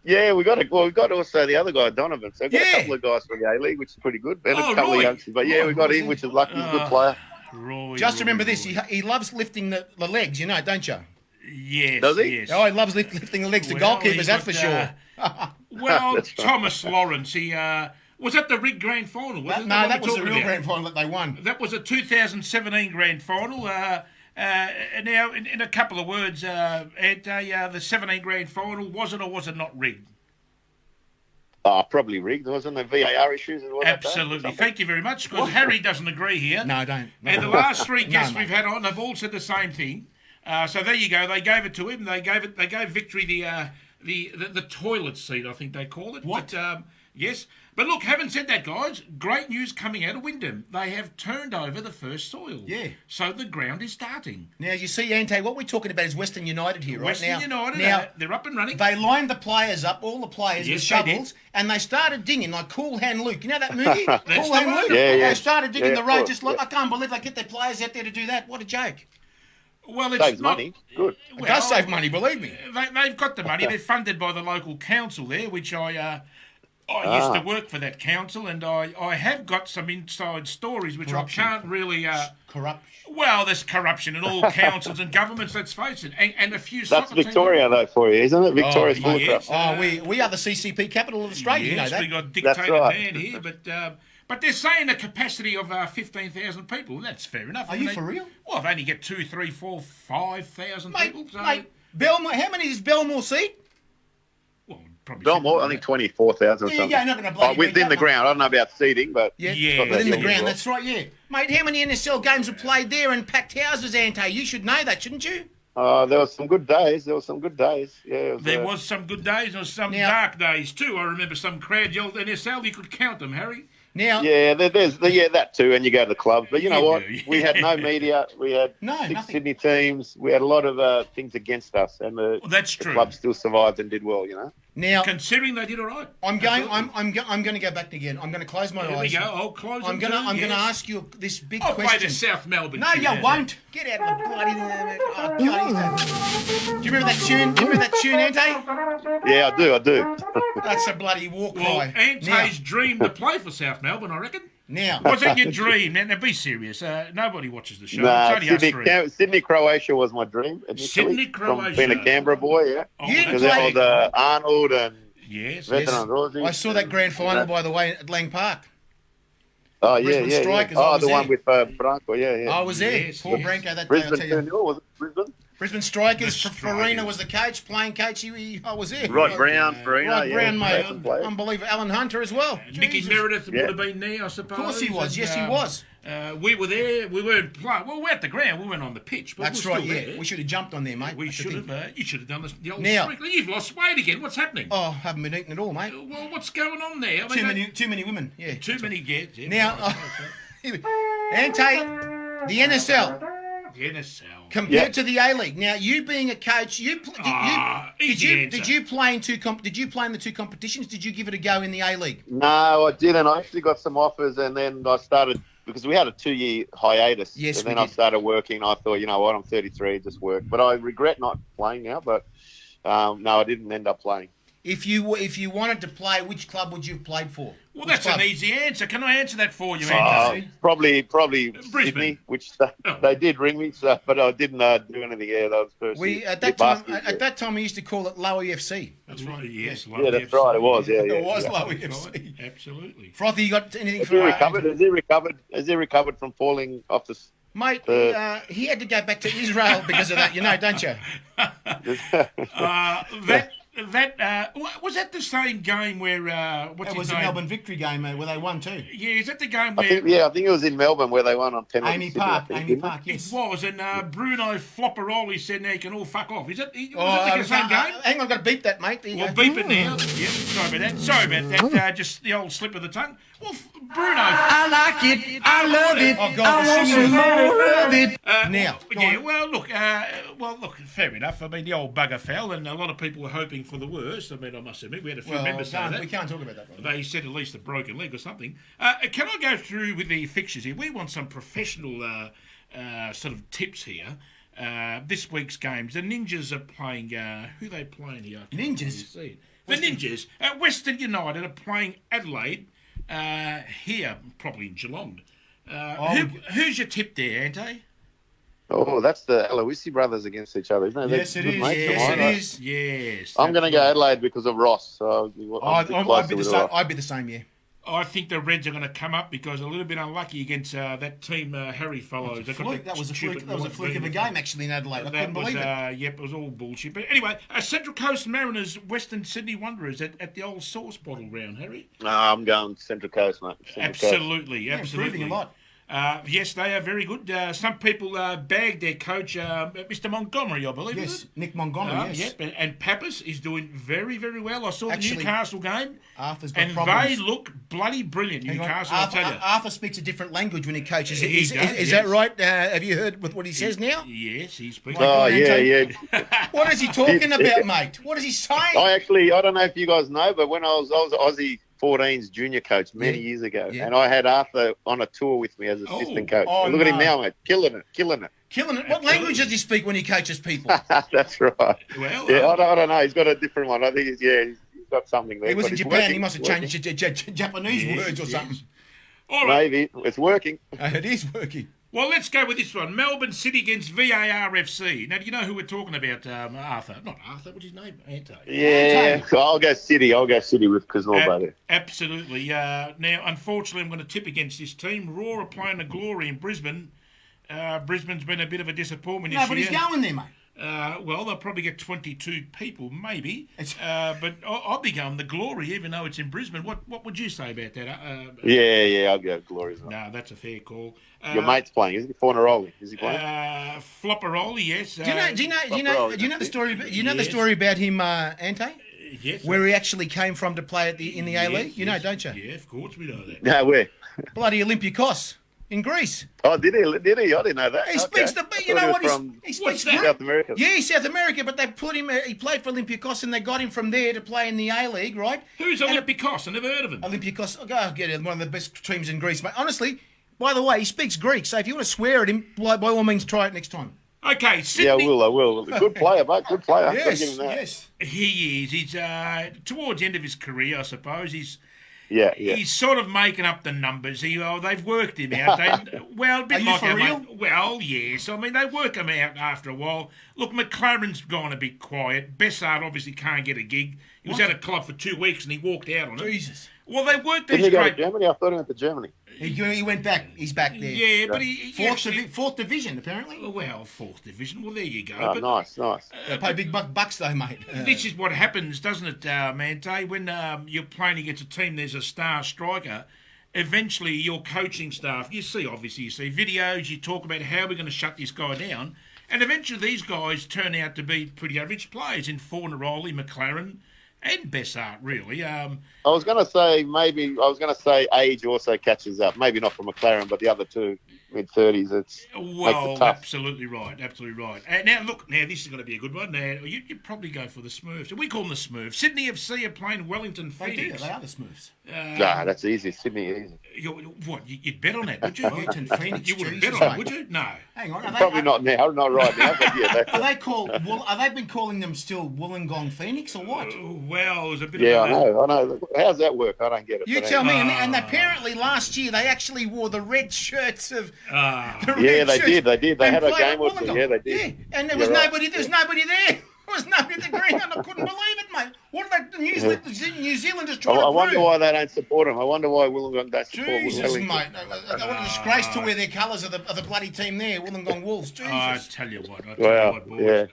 Speaker 4: Yeah, we got also the other guy, Donovan. So we've got a couple of guys from the A-League, which is pretty good. And a couple of youngsters. But yeah, we got him, which is lucky. He's a good player.
Speaker 5: Just remember this. He loves lifting the legs, don't you?
Speaker 3: Yes.
Speaker 4: Does he?
Speaker 3: Yes.
Speaker 5: Oh, he loves lifting the legs to goalkeepers, that's for sure.
Speaker 3: Well, Thomas Lawrence, he... was that the Rig Grand Final?
Speaker 5: No, that was the real Grand Final that they won.
Speaker 3: That was a 2017 Grand Final. Now, in a couple of words, the 17 Grand Final, was it or was it not rigged?
Speaker 4: Probably rigged, wasn't there? VAR issues and all that.
Speaker 3: Absolutely. Thank you very much, because Harry doesn't agree here.
Speaker 5: No, I don't. No.
Speaker 3: And the last three guests we've had on have all said the same thing. So there you go. They gave it to him. They gave Victory the toilet seat, I think they call it.
Speaker 5: What?
Speaker 3: But, yes. But look, having said that, guys, great news coming out of Wyndham. They have turned over the first soil.
Speaker 5: Yeah.
Speaker 3: So the ground is starting.
Speaker 5: Now, you see, Ante, what we're talking about is Western United here, right?
Speaker 3: Western United, they're up and running.
Speaker 5: They lined the players up, all the players with shovels, and they started digging like Cool Hand Luke. You know that movie? Cool Hand Luke?
Speaker 4: Yeah.
Speaker 5: They started digging the road just like, I can't believe they get their players out there to do that. What a joke.
Speaker 3: Well, it's
Speaker 4: saves money. Good.
Speaker 5: It does save money, believe me.
Speaker 3: They've got the money. They're funded by the local council there, which I used to work for that council, and I have got some inside stories which corruption. I can't really...
Speaker 5: corruption.
Speaker 3: Well, there's corruption in all councils and governments, let's face it, and a few...
Speaker 4: That's Victoria, though, for you, isn't it? Victoria's full of corruption.
Speaker 5: We are the CCP capital of Australia,
Speaker 3: yes,
Speaker 5: you know that.
Speaker 3: we got dictator man here, But they're saying a capacity of 15,000 people. That's fair enough.
Speaker 5: Are you for real?
Speaker 3: Well, I've only got 2, 3, 4, 5,000 people. So...
Speaker 5: Mate, Belmore, how many does Belmore seat?
Speaker 3: Well, probably
Speaker 4: Belmore, I think 24,000 or something.
Speaker 5: Yeah, not going to bloody
Speaker 4: within the ground. I don't know about seating, but...
Speaker 3: Yeah,
Speaker 5: within the ground, that's right, yeah. Mate, how many NSL games were played there and packed houses, Ante? You should know that, shouldn't you?
Speaker 4: There was some good days. Yeah,
Speaker 3: there was some good days. There was some dark days too. I remember some crowd yelled NSL. You could count them, Harry.
Speaker 5: Now,
Speaker 4: there's that too, and you go to the clubs. But you know what? We had no media. We had six
Speaker 5: nothing.
Speaker 4: Sydney teams. We had a lot of things against us, and the club still survived and did well. You know.
Speaker 5: Now,
Speaker 3: considering they did all right,
Speaker 5: I'm going to go back again. I'm going to close my eyes.
Speaker 3: There we go. I'll close.
Speaker 5: I'm going to ask you this big question.
Speaker 3: I'll play the South Melbourne.
Speaker 5: No, you won't. Get out of the bloody. Do you remember that tune? Do you remember that tune, Ante?
Speaker 4: Yeah, I do.
Speaker 5: That's a bloody war cry.
Speaker 3: Well, Ante's dream to play for South Melbourne, I reckon.
Speaker 5: Now,
Speaker 3: was it your dream? Now, be serious. Nobody watches the show. It's only
Speaker 4: Sydney, Croatia was my dream.
Speaker 3: Sydney, Croatia.
Speaker 4: From being a Canberra boy, yeah. Because there was Arnold and
Speaker 5: I saw that grand final, by the way, at Lang Park.
Speaker 4: Oh,
Speaker 5: Brisbane
Speaker 4: yeah.
Speaker 5: Strikers,
Speaker 4: one with Branco, yeah.
Speaker 5: I was there. Paul Branco that day, I'll tell you.
Speaker 4: Brisbane, was it Brisbane?
Speaker 5: Brisbane Strikers, Farina was the coach, playing coach. I was there.
Speaker 4: Rod Brown, Farina.
Speaker 5: Rod Brown, mate. Unbelievable. Alan Hunter as well.
Speaker 3: Nicky Meredith would have been there, I suppose.
Speaker 5: Of course he was. Yes, he was.
Speaker 3: We were there. We weren't playing. Well, we're at the ground. We weren't on the pitch. But
Speaker 5: that's right, yeah. We should have jumped on there, mate.
Speaker 3: We should have. You should have done the old
Speaker 5: now,
Speaker 3: sprinkler. You've lost weight again. What's happening?
Speaker 5: Oh, haven't been eating at all, mate.
Speaker 3: Well, what's going on there?
Speaker 5: Too many women, yeah.
Speaker 3: Too many kids. Yeah,
Speaker 5: now, Ante, the NSL.
Speaker 3: The NSL.
Speaker 5: Compared to the A-League. Now, you being a coach, did you play in the two competitions? Did you give it a go in the A-League?
Speaker 4: No, I didn't. I actually got some offers, and then I started because we had a 2-year hiatus.
Speaker 5: Yes,
Speaker 4: and then I started working. I thought, you know what, I'm 33, just work. But I regret not playing now. But no, I didn't end up playing.
Speaker 5: If you wanted to play, which club would you have played for?
Speaker 3: Well, that's an easy answer. Can I answer that for you, Andy?
Speaker 4: Probably Sydney, which they did ring me, but I didn't do anything. Yeah, that was first.
Speaker 5: At that time, we used to call it Lowy FC.
Speaker 3: That's right. Yes.
Speaker 4: Yeah, that's right. It was. Yeah,
Speaker 5: it was Lowy FC.
Speaker 3: Absolutely.
Speaker 5: Frothy, you got anything
Speaker 4: for? Has he recovered from falling off the?
Speaker 5: Mate, he had to go back to Israel because of that. You know, don't you?
Speaker 3: That was that the same game where what's his name?
Speaker 5: It was a Melbourne victory game where they won too.
Speaker 3: Yeah, is that the game where?
Speaker 4: I think it was in Melbourne where they won on penalty.
Speaker 5: Amy Park, yes.
Speaker 3: It was, and Bruno Flopperoli said, "Now you can all fuck off." Is it? Was it the same game?
Speaker 5: Hang on, I've got to beep that, mate.
Speaker 3: Well, beep it now. Yep, sorry about that. Just the old slip of the tongue. Well, Bruno.
Speaker 6: I like it. I love it.
Speaker 5: Oh, God, I want some more of it. Now.
Speaker 3: Yeah, well, look, fair enough. I mean, the old bugger fell, and a lot of people were hoping for the worst. I mean, I must admit, we had a few members say that.
Speaker 5: We can't talk about that.
Speaker 3: They said at least a broken leg or something. Can I go through with the fixtures here? We want some professional sort of tips here. This week's games. The Ninjas are playing... who are they playing here?
Speaker 5: Ninjas?
Speaker 3: The Ninjas. Western United are playing Adelaide. Here, probably in Geelong. Who's your tip there, Ante?
Speaker 4: Oh, that's the Aloisi brothers against each other, isn't it?
Speaker 5: Yes, it is.
Speaker 3: Yes.
Speaker 4: I'm going to go Adelaide because of Ross. So
Speaker 5: I'd be the same, yeah.
Speaker 3: I think the Reds are going to come up because a little bit unlucky against that team Harry follows.
Speaker 5: That was a fluke of a game, actually, in Adelaide. I couldn't believe it.
Speaker 3: Yep, it was all bullshit. But anyway, Central Coast Mariners, Western Sydney Wanderers at the old sauce bottle ground, Harry?
Speaker 4: No, I'm going Central Coast, mate.
Speaker 3: Absolutely.
Speaker 5: Improving a lot.
Speaker 3: Yes, they are very good. Some people bagged their coach, Mr. Montgomery, I believe.
Speaker 5: Yes, Nick Montgomery, yes.
Speaker 3: Yep, and Pappas is doing very, very well. I saw the Newcastle game,
Speaker 5: Arthur's got
Speaker 3: and
Speaker 5: problems.
Speaker 3: They look bloody brilliant, Newcastle, I'll tell you.
Speaker 5: Arthur speaks a different language when he coaches. Is
Speaker 3: that
Speaker 5: right? Have you heard what he says now?
Speaker 3: Yes, he speaks.
Speaker 4: Yeah.
Speaker 5: What is he talking about, mate? What is he saying?
Speaker 4: I don't know if you guys know, but when I was Aussie 14's junior coach many years ago, and I had Arthur on a tour with me as assistant coach. Look at him now, mate, killing it.
Speaker 5: What language does he speak when he coaches people?
Speaker 4: That's right.
Speaker 3: Well,
Speaker 4: I don't know. He's got a different one. I think he's got something there.
Speaker 5: He was in Japan. He must have changed Japanese words or something.
Speaker 3: All right.
Speaker 4: Maybe it's working.
Speaker 5: It is working.
Speaker 3: Well, let's go with this one. Melbourne City against VARFC. Now, do you know who we're talking about, Arthur? Not Arthur, what's his name? Ante.
Speaker 4: Yeah, I'll go City. with Kuznor.
Speaker 3: Absolutely. Now, unfortunately, I'm going to tip against this team. Raw are playing the Glory in Brisbane. Brisbane's been a bit of a disappointment this year.
Speaker 5: No, but he's going there, mate.
Speaker 3: Well, they'll probably get 22 people, maybe. But I'll be going the Glory, even though it's in Brisbane. What would you say about that?
Speaker 4: Yeah, I'll go Glory.
Speaker 3: No, that's a fair call.
Speaker 4: Your mate's playing, isn't he? Fornaroli, is he playing?
Speaker 3: Flopperoli, yes.
Speaker 5: Do you know the story? You know the story about him, Ante?
Speaker 3: Yes.
Speaker 5: Where he actually came from to play in the A-League? You know, don't you?
Speaker 3: Yeah, of course we know that.
Speaker 4: No, where?
Speaker 5: Bloody Olympiakos in Greece.
Speaker 4: Oh, did he? I didn't know that.
Speaker 5: He speaks you know what? He speaks
Speaker 4: South America.
Speaker 5: Yeah, South America, but they put him. He played for Olympiakos, and they got him from there to play in the A-League, right?
Speaker 3: Who's Olympiakos? I never heard of him.
Speaker 5: Olympiakos, I'll get it. One of the best teams in Greece, mate. Honestly, by the way, he speaks Greek, so if you want to swear at him, by all means, try it next time.
Speaker 3: Okay, Sydney.
Speaker 4: Yeah, I will. Good player, mate. Good player.
Speaker 5: Yes,
Speaker 4: give him that.
Speaker 5: yes.
Speaker 3: He is. He's towards the end of his career, I suppose.
Speaker 4: Yeah.
Speaker 3: He's sort of making up the numbers. They've worked him out. A bit
Speaker 5: Are
Speaker 3: like
Speaker 5: you for real?
Speaker 3: Well, yes. I mean, they work him out after a while. Look, McLaren's gone a bit quiet. Bessard obviously can't get a gig. He was at a club for 2 weeks and he walked out on it.
Speaker 5: Jesus.
Speaker 3: Well, they worked
Speaker 4: Didn't
Speaker 3: these
Speaker 4: he go to
Speaker 3: great...
Speaker 4: Germany? I thought he went to Germany.
Speaker 5: He went back. He's back there.
Speaker 3: Yeah, but he
Speaker 5: Fourth division, apparently.
Speaker 3: Well, fourth division. Well, there you go.
Speaker 4: Oh,
Speaker 3: but
Speaker 4: nice.
Speaker 5: They pay big bucks, though, mate.
Speaker 3: this is what happens, doesn't it, Mante? When you're playing against a team, there's a star striker. Eventually, your coaching staff, you see videos, you talk about how we're going to shut this guy down, and eventually these guys turn out to be pretty average players in Fornaroli, McLaren, and Bessart, really.
Speaker 4: I was going to say age also catches up. Maybe not for McLaren, but the other two, mid-30s, makes it tough.
Speaker 3: Absolutely right. Now, this is going to be a good one. Now, you'd probably go for the Smurfs. We call them the Smurfs. Sydney FC are playing Wellington Phoenix.
Speaker 5: They are the Smurfs.
Speaker 4: That's easy. Sydney, easy.
Speaker 3: You'd bet on that, would you?
Speaker 5: Wellington Phoenix.
Speaker 3: You wouldn't bet on it, would you? No.
Speaker 5: Hang on.
Speaker 4: Probably not now. Not right now. But yeah,
Speaker 5: Are they been calling them still Wollongong Phoenix or what?
Speaker 3: Well, there's a bit
Speaker 4: I
Speaker 3: of
Speaker 4: know. How's that work? I don't get it.
Speaker 5: You tell me. And apparently last year they actually wore the red shirts of.
Speaker 4: They did. They had a game or two. Yeah, they did.
Speaker 5: Yeah, and there was nobody. There was nobody there. There was nobody at the green, and I couldn't believe it, mate. What are the New Zealanders trying to prove?
Speaker 4: I wonder why they don't support them. I wonder why Wollongong don't support them.
Speaker 5: Jesus, mate. What a disgrace to wear their colours of the bloody team there, Wollongong Wolves. Jesus.
Speaker 3: I tell you what, boys.
Speaker 4: Yeah.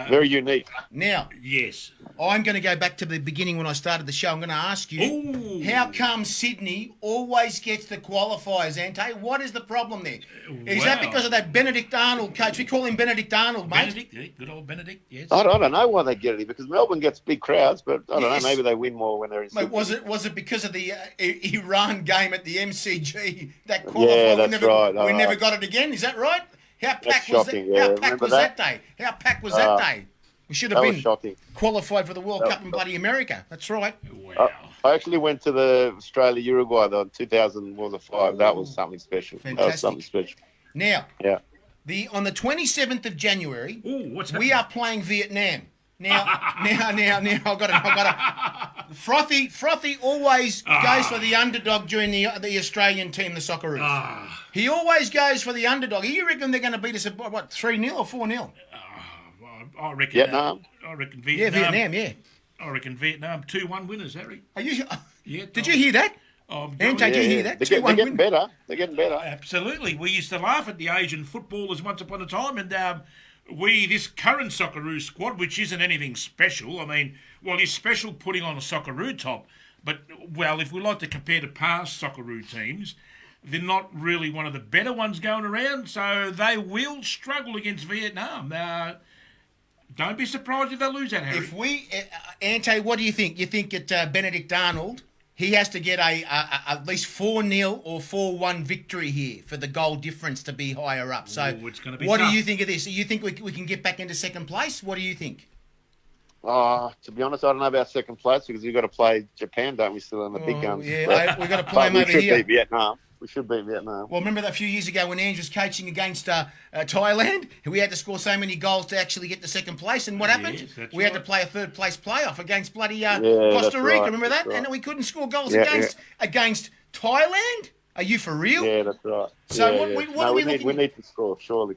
Speaker 4: Very unique.
Speaker 5: Now,
Speaker 3: yes,
Speaker 5: I'm going to go back to the beginning when I started the show. I'm going to ask you, how come Sydney always gets the qualifiers, Ante? What is the problem there? Is that because of that Benedict Arnold coach? We call him Benedict Arnold, mate.
Speaker 3: Benedict, good old Benedict, yes.
Speaker 4: I don't know why they get it, because Melbourne gets big crowds, but I don't know, maybe they win more when they're in Sydney.
Speaker 5: Mate, was it because of the Iran game at the MCG that qualified?
Speaker 4: Yeah, that's right.
Speaker 5: We never got it again, is that right? How packed was that day? How packed was that day? We should have been qualified for the World Cup in bloody America. That's right.
Speaker 3: Wow.
Speaker 4: I actually went to the Australia-Uruguay in 2005. That was something special.
Speaker 5: Fantastic.
Speaker 4: That was something special.
Speaker 5: Now, on the 27th of January, we are playing Vietnam. Now, I've got to. Frothy always goes for the underdog during the Australian team, the Socceroos. He always goes for the underdog. You reckon they're going to beat us at, 3-0 or 4-0?
Speaker 3: I reckon
Speaker 4: Vietnam.
Speaker 3: I reckon
Speaker 5: Vietnam. Yeah, Vietnam, yeah.
Speaker 3: I reckon Vietnam 2-1 winners, Harry.
Speaker 5: Are you?
Speaker 3: Yeah.
Speaker 5: Did you hear that? Ante, did you hear that?
Speaker 4: They're getting better. They're getting better.
Speaker 3: Absolutely. We used to laugh at the Asian footballers once upon a time, and this current Socceroo squad, which isn't anything special. I mean, it's special putting on a Socceroo top, but, if we like to compare to past Socceroo teams, they're not really one of the better ones going around, so they will struggle against Vietnam. Don't be surprised if they lose that, Harry.
Speaker 5: Ante, what do you think? You think that Benedict Arnold, he has to get at least 4-0 or 4-1 victory here for the goal difference to be higher up. So,
Speaker 3: it's going to be
Speaker 5: what
Speaker 3: tough.
Speaker 5: do you think of this? Do you think we can get back into second place? What do you think?
Speaker 4: To be honest, I don't know about second place because we've got to play Japan, don't we, still in the big guns?
Speaker 5: Yeah, we've got to play them over here.
Speaker 4: We should beat Vietnam. We should beat Vietnam.
Speaker 5: Well, remember that a few years ago when Ange was coaching against Thailand? We had to score so many goals to actually get to second place. And what happened? We had to play a third place playoff against bloody Costa Rica. Remember that?
Speaker 4: Right.
Speaker 5: And we couldn't score goals against Thailand? Are you for real?
Speaker 4: Yeah, that's right.
Speaker 5: So
Speaker 4: yeah,
Speaker 5: what are we looking?
Speaker 4: We need to score, surely.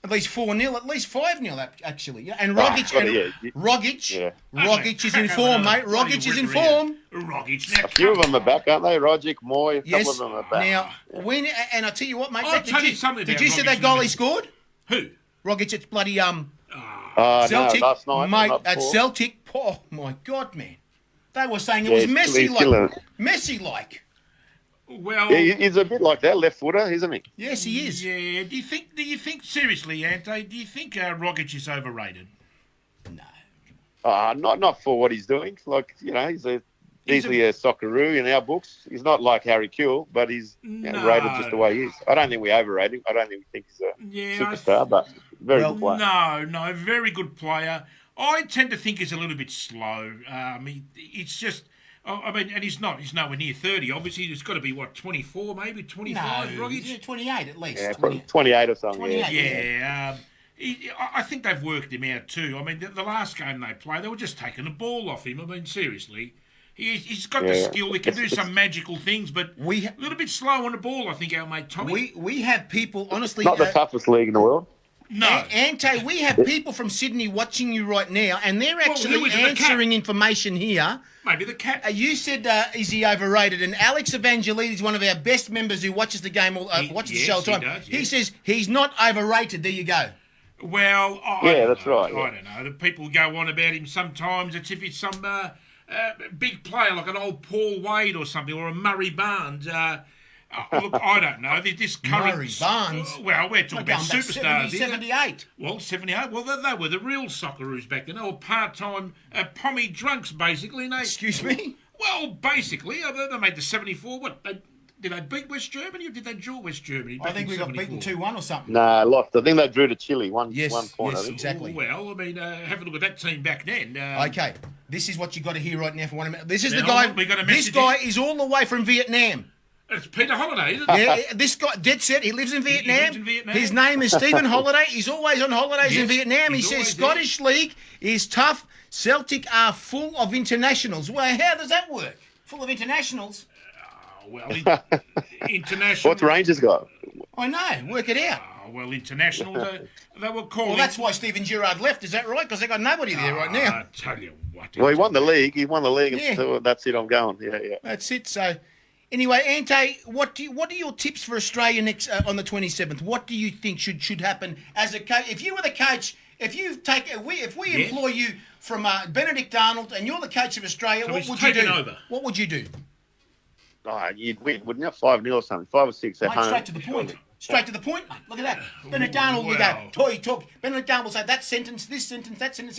Speaker 5: At least 4-0, at least 5-0 actually. Yeah. And
Speaker 4: Ah,
Speaker 5: Rogic,
Speaker 4: got it, yeah.
Speaker 5: Rogic is in form, mate. Rogic is in form.
Speaker 3: Rogic. Now,
Speaker 4: A few of them are back, aren't they? Rogic, Moy, a couple of them are back.
Speaker 5: Now, and I tell you what, mate.
Speaker 3: I'll tell you something
Speaker 5: Did
Speaker 3: about
Speaker 5: you see
Speaker 3: Rogic
Speaker 5: that goal he
Speaker 3: numbers.
Speaker 5: scored?
Speaker 3: Who?
Speaker 5: Rogic at bloody
Speaker 4: No,
Speaker 5: Celtic,
Speaker 4: last night,
Speaker 5: mate.
Speaker 4: not
Speaker 5: At
Speaker 4: before.
Speaker 5: Celtic, oh my God, man. They were saying it was Messi-like.
Speaker 3: Well,
Speaker 4: Yeah, he's a bit like that left footer, isn't he?
Speaker 5: Yes, he is.
Speaker 3: Yeah. Do you think seriously, Ante? Do you think Rogic is overrated?
Speaker 5: No.
Speaker 4: Not for what he's doing. Like, he's easily a socceroo in our books. He's not like Harry Kewell, but he's rated just the way he is. I don't think we overrate him. I don't think we think he's a superstar, but very good player.
Speaker 3: No, very good player. I tend to think he's a little bit slow. It's just. I mean, and he's nowhere near 30. Obviously, he's got to be, 24, maybe 25,
Speaker 5: No,
Speaker 3: Rogic?
Speaker 5: 28 at least.
Speaker 4: Yeah, 28 or something.
Speaker 5: 28.
Speaker 3: Yeah. I think they've worked him out too. I mean, the last game they played, they were just taking the ball off him. I mean, seriously. He's got the skill. He can do some magical things, but a little bit slow on the ball, I think, our mate Tommy.
Speaker 5: We have people, honestly...
Speaker 4: Not the toughest league in the world.
Speaker 3: No.
Speaker 5: Ante, we have people from Sydney watching you right now, and they're actually
Speaker 3: who is it, the
Speaker 5: answering information here.
Speaker 3: Maybe the cat.
Speaker 5: You said, is he overrated? And Alex Evangelides, one of our best members who watches the game, watches the show all the time.
Speaker 3: Does,
Speaker 5: He says he's not overrated. There you go.
Speaker 3: Well,
Speaker 4: that's right.
Speaker 3: I don't know. The people go on about him sometimes. It's if it's some big player like an old Paul Wade or something, or a Murray Barnes. Look, I don't know. This current...
Speaker 5: Murray Barnes?
Speaker 3: Well, we're talking about superstars.
Speaker 5: 78.
Speaker 3: Well, 78. Well, they were the real socceroos back then. They were part-time pommy drunks, basically.
Speaker 5: Excuse me?
Speaker 3: Well, basically, they made the 74. What? Did they beat West Germany or did they draw West Germany?
Speaker 5: I think we got beaten 2-1 or something.
Speaker 4: Nah, lost. I think they drew to Chile, one point.
Speaker 5: Yes,
Speaker 4: I think.
Speaker 5: exactly.
Speaker 3: Well, I mean, have a look at that team back then.
Speaker 5: Okay, this is what you got to hear right now for 1 minute. This is the
Speaker 3: Now,
Speaker 5: guy...
Speaker 3: we got a
Speaker 5: This
Speaker 3: message
Speaker 5: guy is all the way from Vietnam.
Speaker 3: It's Peter Holiday, isn't it?
Speaker 5: Yeah, this guy, dead set, he lives in Vietnam.
Speaker 3: lives in Vietnam.
Speaker 5: His name is Stephen Holiday. He's always on holidays in
Speaker 3: Yes,
Speaker 5: Vietnam. He
Speaker 3: he's
Speaker 5: says
Speaker 3: always
Speaker 5: Scottish League is tough. Celtic are full of internationals. Well, how does that work? Full of internationals?
Speaker 3: Well, international.
Speaker 4: What's Rangers got?
Speaker 5: I know. Work it out.
Speaker 3: Well, international. They were calling.
Speaker 5: Well, that's why Stephen Gerrard left. Is that right? Because they got nobody there right now.
Speaker 3: I tell you what.
Speaker 4: Well, he won the league.
Speaker 5: Yeah.
Speaker 4: And so that's it. I'm going. Yeah.
Speaker 5: That's it. So, anyway, Ante, what are your tips for Australia next on the 27th? What do you think should happen as a coach? If you were the coach, if we employ you from Benedict Arnold and you're the coach of Australia,
Speaker 3: So
Speaker 5: what
Speaker 3: he's
Speaker 5: would you do?
Speaker 3: taken over.
Speaker 5: What would you do?
Speaker 4: You'd win, wouldn't you? 5-0 or something. 5 or 6 at
Speaker 5: Mate,
Speaker 4: home.
Speaker 5: straight to the point. Straight to the point, mate. Look at that. Benedict Arnold, you go, talk. Benedict Arnold will say that sentence, this sentence, that sentence.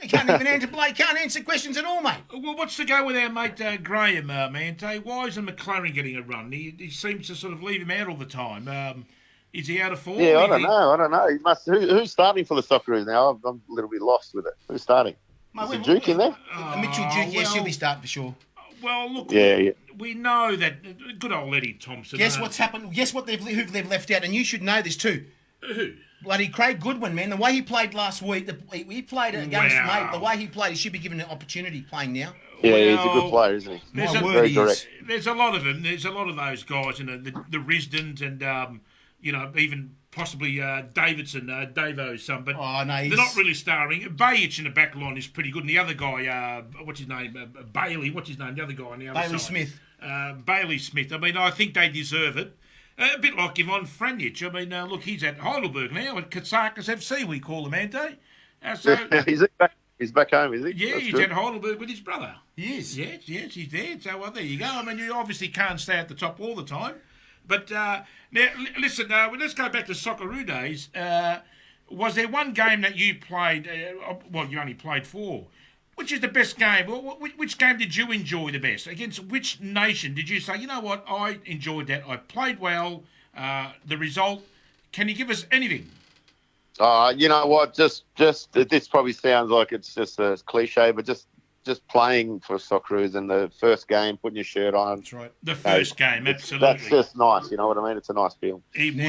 Speaker 5: He can't even answer questions at all, mate.
Speaker 3: Well, what's the go with our mate Graham, Ante? Why isn't McLaren getting a run? He seems to sort of leave him out all the time. Is he out of form?
Speaker 4: Yeah, I don't know. He must. Who's starting for the Socceroos now? I'm a little bit lost with it. Who's starting? Is it Duke in there?
Speaker 5: Mitchell Duke, yes, he'll be starting for sure.
Speaker 3: Well, look,
Speaker 4: Yeah.
Speaker 3: we know that good old Eddie Thompson.
Speaker 5: Guess what's happened? Guess what who they've left out, and you should know this too.
Speaker 3: Who?
Speaker 5: Bloody Craig Goodwin, man. The way he played last week, he played against
Speaker 3: Wow.
Speaker 5: mate. The way he played, he should be given an opportunity playing now.
Speaker 4: Yeah, he's a good player, isn't he?
Speaker 3: There's
Speaker 4: Very direct.
Speaker 3: There's a lot of them. There's a lot of those guys, the Risdon and even possibly Davidson, Davo's son, but
Speaker 5: Oh, no,
Speaker 3: they're not really starring. Bajic in the back line is pretty good, and the other guy, what's his name, Bailey. What's his name? The other guy on the other
Speaker 5: Bailey
Speaker 3: side,
Speaker 5: Smith.
Speaker 3: Bailey Smith. I mean, I think they deserve it. A bit like Ivan Franjic. I mean, look, he's at Heidelberg now at Katsakis FC. We call him, Ante. So
Speaker 4: He's back home, is he?
Speaker 3: yeah,
Speaker 4: That's
Speaker 3: he's
Speaker 4: good.
Speaker 3: at Heidelberg with his brother.
Speaker 5: He is.
Speaker 3: Yes, he's there. So there you go. I mean, you obviously can't stay at the top all the time. But now, listen, let's go back to Socceroo days. Was there one game that you played, you only played 4, which is the best game? Which game did you enjoy the best? Against which nation did you say, you know what, I enjoyed that, I played well, the result, can you give us anything?
Speaker 4: You know what? Just this probably sounds like it's just a cliche, but just playing for Socceroos in the first game, putting your shirt on.
Speaker 5: That's right.
Speaker 3: The first game, absolutely.
Speaker 4: That's just nice. You know what I mean? It's a nice feeling.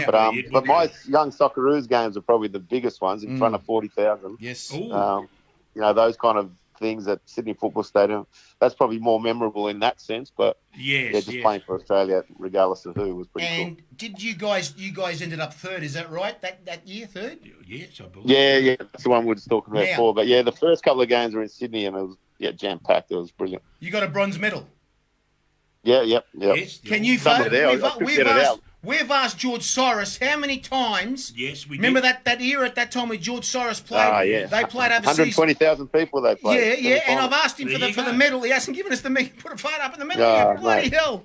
Speaker 3: But
Speaker 4: But my young Socceroos games are probably the biggest ones in front of 40,000.
Speaker 5: Yes.
Speaker 3: Ooh.
Speaker 4: Those kind of things at Sydney Football Stadium. That's probably more memorable in that sense. But
Speaker 3: yes,
Speaker 4: just playing for Australia, regardless of who, was pretty cool.
Speaker 5: And did you guys ended up third? Is that right? That year, third?
Speaker 3: Yes, I believe.
Speaker 4: Yeah. That's the one we were just talking about
Speaker 5: Now-
Speaker 4: before. But yeah, the first couple of games were in Sydney, and it was jam packed. It was brilliant.
Speaker 5: You got a bronze medal.
Speaker 4: Yeah, yep.
Speaker 3: Yes,
Speaker 5: Can you
Speaker 4: Somewhere
Speaker 5: vote?
Speaker 4: there, I couldn't get it out.
Speaker 5: We've asked George Soros how many times.
Speaker 3: Yes, we
Speaker 5: remember
Speaker 3: did.
Speaker 5: that era at that time when George Soros played.
Speaker 4: Yeah.
Speaker 5: They played overseas.
Speaker 4: 120,000 people they played.
Speaker 5: Yeah. And I've asked him
Speaker 3: There
Speaker 5: for
Speaker 3: you
Speaker 5: the
Speaker 3: go.
Speaker 5: medal. He hasn't given us the medal. Put a photo up in the medal.
Speaker 4: Oh,
Speaker 5: Bloody
Speaker 4: mate.
Speaker 5: hell!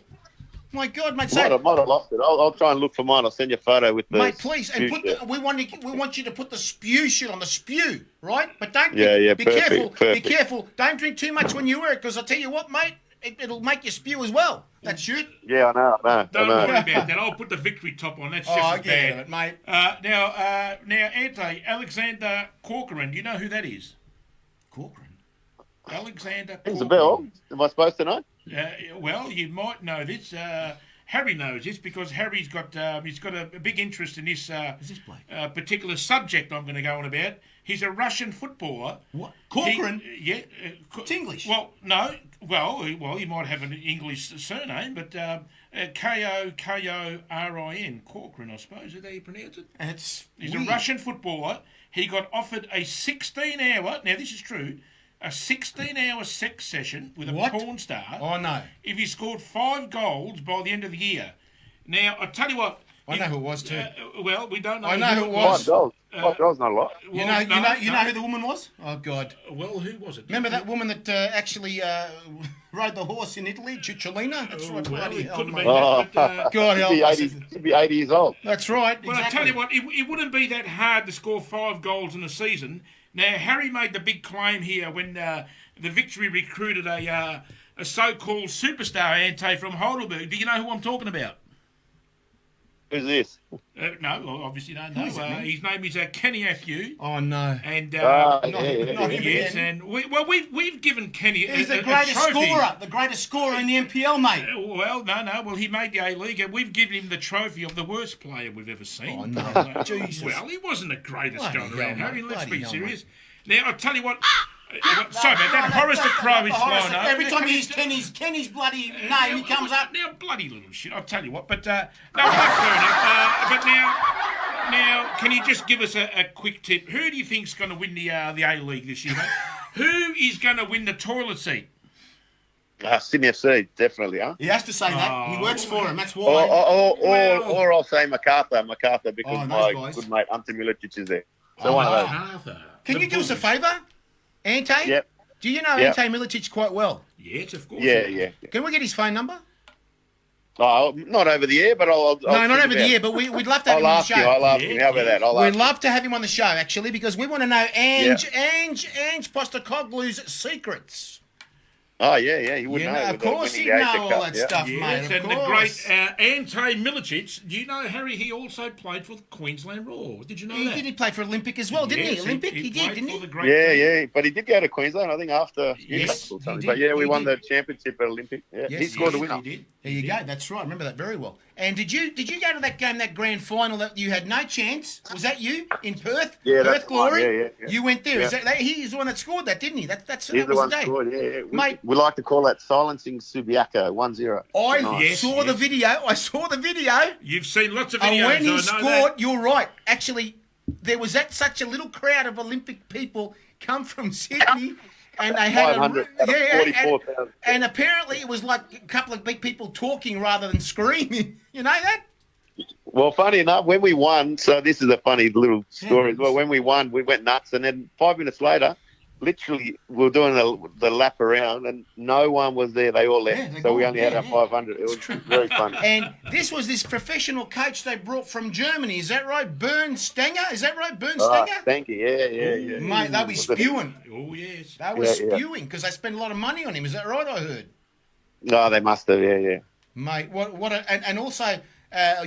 Speaker 5: My God, mate.
Speaker 4: Might have lost it. I'll try and look for mine. I'll send you a photo with the.
Speaker 5: Mate, please, and
Speaker 4: spew
Speaker 5: we want you to put the spew shit on the spew, right? But don't. Be
Speaker 4: perfect,
Speaker 5: careful. Be
Speaker 4: perfect.
Speaker 5: careful. Don't drink too much when you wear it, because I'll tell you what, mate. It'll make you spew as well. That shit.
Speaker 4: Yeah, I know.
Speaker 3: Don't worry about that. I'll put the victory top on. That's just
Speaker 5: Oh,
Speaker 3: as
Speaker 5: get
Speaker 3: bad.
Speaker 5: it, mate.
Speaker 3: Now, Ante, Alexander Corcoran. Do you know who that is?
Speaker 5: Corcoran.
Speaker 3: Alexander
Speaker 4: Rings a
Speaker 3: Corcoran.
Speaker 4: bell. Am I supposed to know?
Speaker 3: Well, you might know this. Harry knows this because Harry's got a big interest in this particular subject I'm going to go on about. He's a Russian footballer.
Speaker 5: What? Corcoran?
Speaker 3: It's
Speaker 5: English.
Speaker 3: Well, no. Well, he might have an English surname, but Kokorin, Corcoran, I suppose. Is that how you pronounce it? He's
Speaker 5: weird.
Speaker 3: a Russian footballer. He got offered a 16-hour. Now this is true. A 16-hour sex session with a porn star.
Speaker 5: Oh, no.
Speaker 3: If he scored 5 goals by the end of the year. Now, I tell you what.
Speaker 5: I know who it was too.
Speaker 3: Well, we don't know.
Speaker 5: I know who it was.
Speaker 4: 5 goals. 5 goals, not a lot.
Speaker 5: You know who the woman was? Oh God!
Speaker 3: Well, who was it?
Speaker 5: Remember that woman that actually rode the horse in Italy, Cicciolina? That's right. Bloody
Speaker 3: it
Speaker 5: hell,
Speaker 3: couldn't
Speaker 5: mate.
Speaker 3: be that, but,
Speaker 5: God help us.
Speaker 4: He'd be 80 years old.
Speaker 5: That's right.
Speaker 3: well,
Speaker 5: exactly.
Speaker 3: I tell you what, it wouldn't be that hard to score 5 goals in a season. Now, Harry made the big claim here when the Victory recruited a so-called superstar, Ante, from Heidelberg. Do you know who I'm talking about?
Speaker 4: Who's this?
Speaker 3: No, well, obviously don't know.
Speaker 5: Who is it, man?
Speaker 3: His name is Kenny Atthew.
Speaker 5: Oh no.
Speaker 3: And
Speaker 5: not him
Speaker 3: yes,
Speaker 5: again.
Speaker 3: and we've given Kenny
Speaker 5: He's
Speaker 3: a
Speaker 5: the greatest
Speaker 3: trophy.
Speaker 5: scorer. The greatest scorer in the NPL, mate.
Speaker 3: Well, no. Well, he made the A-League, and we've given him the trophy of the worst player we've ever seen.
Speaker 5: Oh, no. Jesus.
Speaker 3: Well, he wasn't the greatest
Speaker 5: Bloody
Speaker 3: going
Speaker 5: hell,
Speaker 3: around, Harry.
Speaker 5: mate.
Speaker 3: Let's
Speaker 5: Bloody
Speaker 3: be
Speaker 5: hell,
Speaker 3: serious. Now, I'll tell you what. Sorry about that. Horace the Crow is flying over.
Speaker 5: Every time he hears Kenny's bloody name, he comes up.
Speaker 3: Now, bloody little shit. I'll tell you what. But no, that's fair enough. But now, can you just give us a quick tip? Who do you think's going to win the A-League this year, mate? Who is going to win the toilet seat?
Speaker 4: Sydney FC, definitely, huh?
Speaker 5: He has to say that. He works for him. That's
Speaker 4: Or,
Speaker 5: why.
Speaker 4: or I'll say MacArthur because
Speaker 5: those
Speaker 4: my
Speaker 5: guys.
Speaker 4: good mate Ante Juric is there. So one of those.
Speaker 3: Arthur.
Speaker 5: Can you do us a favour, Ante?
Speaker 4: Yep.
Speaker 5: Do you know
Speaker 4: Yep.
Speaker 5: Ante Milicic quite well?
Speaker 3: Yes, of course.
Speaker 4: Yeah.
Speaker 5: Can we get his phone number?
Speaker 4: Oh, not over the air, but I'll
Speaker 5: No, not
Speaker 4: think
Speaker 5: over the
Speaker 4: about
Speaker 5: air,
Speaker 4: it.
Speaker 5: but we'd love to have him
Speaker 4: I'll
Speaker 5: on the
Speaker 4: ask
Speaker 5: show.
Speaker 4: you. I'll ask him. How about that? I'll
Speaker 5: We'd
Speaker 4: ask
Speaker 5: love to have him on the show, actually, because we want to know Ange Postecoglou's secrets.
Speaker 4: Oh, yeah. You would
Speaker 5: You
Speaker 4: know.
Speaker 5: know, of
Speaker 4: with
Speaker 5: course
Speaker 4: winning
Speaker 5: you
Speaker 4: the
Speaker 5: know
Speaker 4: Asia
Speaker 5: all
Speaker 4: Cup,
Speaker 5: that
Speaker 4: yeah.
Speaker 5: stuff,
Speaker 3: Yes,
Speaker 5: mate. Of
Speaker 3: and the
Speaker 5: course.
Speaker 3: great Ante Milicic. Do you know, Harry, he also played for the Queensland Raw. Did you know
Speaker 5: He
Speaker 3: that?
Speaker 5: did. He played for Olympic as well, didn't he?
Speaker 3: Yes,
Speaker 5: Olympic, he did,
Speaker 3: played
Speaker 5: didn't
Speaker 3: for
Speaker 5: he?
Speaker 3: the great
Speaker 4: Yeah. But he did go to Queensland, I think, after Newcastle or something.
Speaker 5: did,
Speaker 4: But yeah, we
Speaker 5: he
Speaker 4: won
Speaker 5: did.
Speaker 4: the championship at Olympic. Yeah,
Speaker 5: Yes,
Speaker 4: he scored the
Speaker 3: Yes,
Speaker 4: winner.
Speaker 3: he did.
Speaker 5: There you go. That's right. I remember that very well. And did you go to that game, that grand final that you had no chance? Was that you in Perth?
Speaker 4: Yeah,
Speaker 5: Perth
Speaker 4: that's the one.
Speaker 5: Glory.
Speaker 4: Yeah.
Speaker 5: You went there.
Speaker 4: Yeah.
Speaker 5: Is that he's the one that scored that, didn't he? That's
Speaker 4: He's
Speaker 5: that
Speaker 4: the
Speaker 5: was
Speaker 4: one
Speaker 5: the day.
Speaker 4: scored, yeah.
Speaker 5: Mate.
Speaker 4: We like to call that silencing Subiaco, 1-0.
Speaker 5: I
Speaker 3: Nice.
Speaker 5: saw the video.
Speaker 3: You've seen lots of
Speaker 5: And
Speaker 3: videos.
Speaker 5: when he
Speaker 3: I know
Speaker 5: scored,
Speaker 3: that.
Speaker 5: you're right. Actually, there was such a little crowd of Olympic people come from Sydney, and they had
Speaker 4: 500 out of 44,000.
Speaker 5: and apparently it was like a couple of big people talking rather than screaming. You know that?
Speaker 4: Well, funny enough, when we won, so this is a funny little story as well. When we won, we went nuts, and then 5 minutes later, literally, we were doing the lap around, and no one was there. They all left,
Speaker 5: Yeah, they're
Speaker 4: so we
Speaker 5: gone.
Speaker 4: only had
Speaker 5: Yeah,
Speaker 4: our
Speaker 5: yeah.
Speaker 4: 500. It was very funny.
Speaker 5: And this was this professional coach they brought from Germany. Is that right? Bern Stenger? Is that right? Bern Stenger?
Speaker 4: Thank you. Yeah.
Speaker 5: Mate, they'll be spewing.
Speaker 3: Oh, yes.
Speaker 5: They were
Speaker 4: Yeah.
Speaker 5: spewing because they spent a lot of money on him. Is that right? I heard.
Speaker 4: No, they must have. Yeah.
Speaker 5: Mate, and also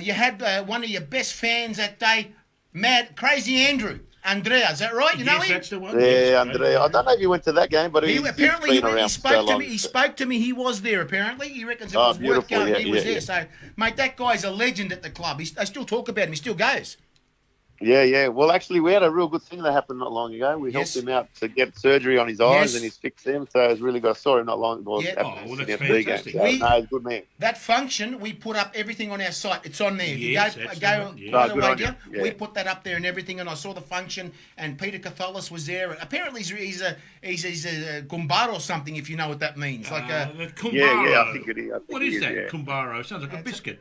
Speaker 5: you had one of your best fans that day, Crazy Andrea. Is that right? You know
Speaker 3: Yes,
Speaker 5: him?
Speaker 3: that's the one.
Speaker 4: Yeah,
Speaker 3: Yes,
Speaker 4: Andrea. I don't know if you went to that game, but
Speaker 5: He
Speaker 4: he's
Speaker 5: apparently
Speaker 4: been around
Speaker 5: he
Speaker 4: so
Speaker 5: spoke to
Speaker 4: long.
Speaker 5: me. He spoke to me. He was there. Apparently, he reckons it
Speaker 4: Oh,
Speaker 5: was worth
Speaker 4: beautiful.
Speaker 5: going.
Speaker 4: Yeah,
Speaker 5: He was
Speaker 4: yeah,
Speaker 5: there. So, mate, that guy's a legend at the club. They still talk about him. He still goes.
Speaker 4: Yeah. Well, actually, we had a real good thing that happened not long ago. We helped him out to get surgery on his eyes, and he's fixed them. So it's really good. I saw him not long ago.
Speaker 5: Yeah.
Speaker 3: That's fantastic.
Speaker 4: So, no, he's a good man.
Speaker 5: That function, we put up everything on our site. It's on there.
Speaker 3: Yes,
Speaker 5: if you go
Speaker 4: yeah.
Speaker 5: we put that up there and everything. And I saw the function, and Peter Catholis was there. Apparently, he's a Gumbaro or something, if you know what that means. Like a
Speaker 3: Kumbaro.
Speaker 4: Yeah, I think it is.
Speaker 3: What is that? Kumbaro sounds like a biscuit.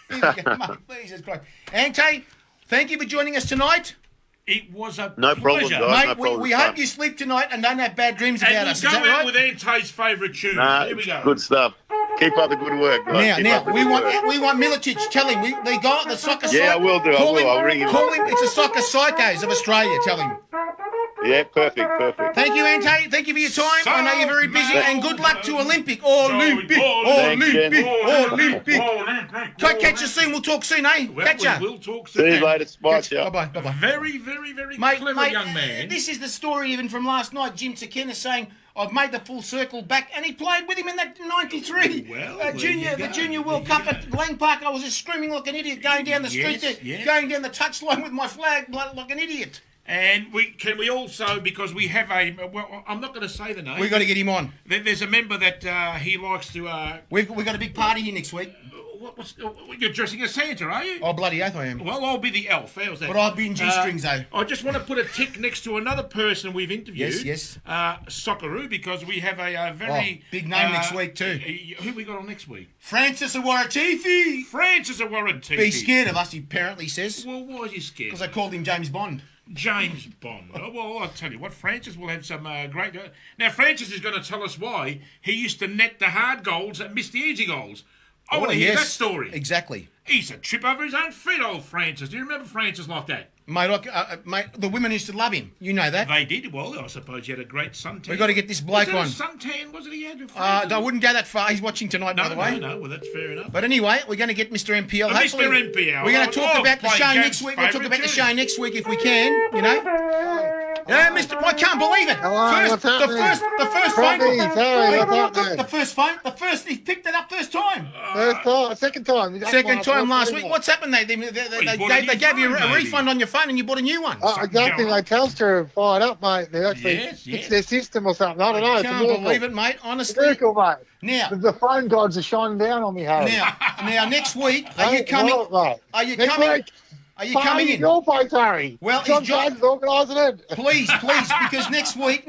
Speaker 5: Jesus Christ. Ante, thank you for joining us tonight.
Speaker 3: It was a
Speaker 4: no problem,
Speaker 3: pleasure.
Speaker 4: guys.
Speaker 5: Mate,
Speaker 4: no problem.
Speaker 5: we hope you sleep tonight and don't have bad dreams about us.
Speaker 3: And we'll
Speaker 5: Is
Speaker 3: go
Speaker 5: that
Speaker 3: out
Speaker 5: right?
Speaker 3: with Ante's favourite tune. Here we go.
Speaker 4: Good stuff. Keep up the good work, guys.
Speaker 5: Now, we want Militic. Tell him the guy at the soccer site.
Speaker 4: Yeah, I will do. I'll ring him.
Speaker 5: Call him. It's the Soccer Psychos of Australia. Tell him.
Speaker 4: Yeah, perfect.
Speaker 5: Thank you, Ante. Thank you for your time. I know you're very busy, and good luck to Olympic.
Speaker 3: Olympic.
Speaker 5: Catch you soon. We'll talk soon, eh? Catch ya.
Speaker 3: We'll talk soon.
Speaker 4: See you later. Bye.
Speaker 5: Bye.
Speaker 3: Very clever young man.
Speaker 5: This is the story even from last night. Jim Sekina saying, I've made the full circle back, and he played with him in that 93 the Junior World Cup at Glen Park. I was just screaming like an idiot going down the street going down the touchline with my flag like an idiot.
Speaker 3: And we also, because we have I'm not going to say the name.
Speaker 5: We've got to get him on.
Speaker 3: There's a member that he likes to...
Speaker 5: We've got a big party here next week.
Speaker 3: You're dressing as Santa, are you?
Speaker 5: Oh, bloody oath I am.
Speaker 3: Well, I'll be the elf. How's that?
Speaker 5: But I'll be in G-strings, though.
Speaker 3: I just want to put a tick next to another person we've interviewed.
Speaker 5: Yes.
Speaker 3: Socceroo, because we have a very...
Speaker 5: big name next week, too.
Speaker 3: Who we got on next week?
Speaker 5: Francis Awaratifi.
Speaker 3: Be
Speaker 5: scared of us, he apparently says.
Speaker 3: Well, why is he scared?
Speaker 5: Because I called him James Bond.
Speaker 3: James Bond. Well, I'll tell you what, Francis will have some great... Now, Francis is going to tell us why he used to net the hard goals and miss the easy goals. I want to hear that story.
Speaker 5: Exactly.
Speaker 3: He's a trip over his own feet, old Francis. Do you remember Francis like that?
Speaker 5: Mate, the women used to love him. You know that.
Speaker 3: They did. Well, I suppose he had a great suntan.
Speaker 5: We've got to get this bloke on.
Speaker 3: Was it a suntan? Was it he had?
Speaker 5: I wouldn't go that far. He's watching tonight, by the way.
Speaker 3: No. Well, that's fair enough.
Speaker 5: But anyway, we're going to get Mr. MPL.
Speaker 3: Mr. MPL.
Speaker 5: We're going to talk about the show next week. We'll talk about the show next week if we can, you know. Yeah, Mr. I can't believe it.
Speaker 7: Hello, what's happening?
Speaker 5: The first phone.
Speaker 7: The
Speaker 5: first phone. He picked it up first time.
Speaker 7: Second time.
Speaker 5: Second time last week. What's happened? They gave you a refund on your phone and you bought a new one.
Speaker 7: Exactly. Like Telstra fired up, mate. They actually it's their system or something. I don't know.
Speaker 5: I can't believe it, mate. Honestly.
Speaker 7: Miracle, mate.
Speaker 5: Now
Speaker 7: the phone gods are shining down on me, Harry.
Speaker 5: Now next week, are you coming? Are you coming? Are you coming in?
Speaker 7: Your place, Harry.
Speaker 5: Well,
Speaker 7: John Jones organising it.
Speaker 5: Please, because next week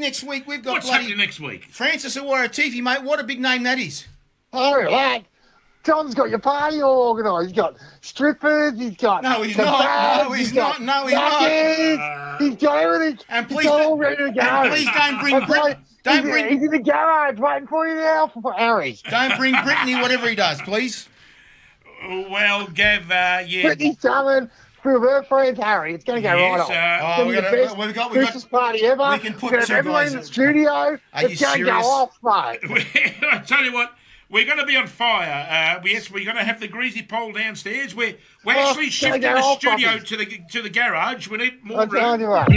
Speaker 5: we've got
Speaker 3: What's happening next week?
Speaker 5: Francis Awaratifi, mate. What a big name that is.
Speaker 7: Harry, lad. John's got your party all organised. He's got strippers. He's got
Speaker 5: he's not. He's not.
Speaker 7: He's got everything.
Speaker 5: And please,
Speaker 7: it's all ready to go.
Speaker 5: And please don't bring Brittany.
Speaker 7: He's in the garage waiting for you now for Harry.
Speaker 5: Don't bring Brittany, whatever he does, please.
Speaker 3: Well, Gav,
Speaker 7: Brittany's coming. For her friend Harry, it's going to go right off. It's going to be the best Christmas party ever.
Speaker 5: We can put
Speaker 7: have everyone in the studio. It's going to go off, mate.
Speaker 3: I tell you what, we're going to be on fire. Yes, we're going to have the greasy pole downstairs. We're actually shifting the studio to the garage. We need more room.
Speaker 7: Morris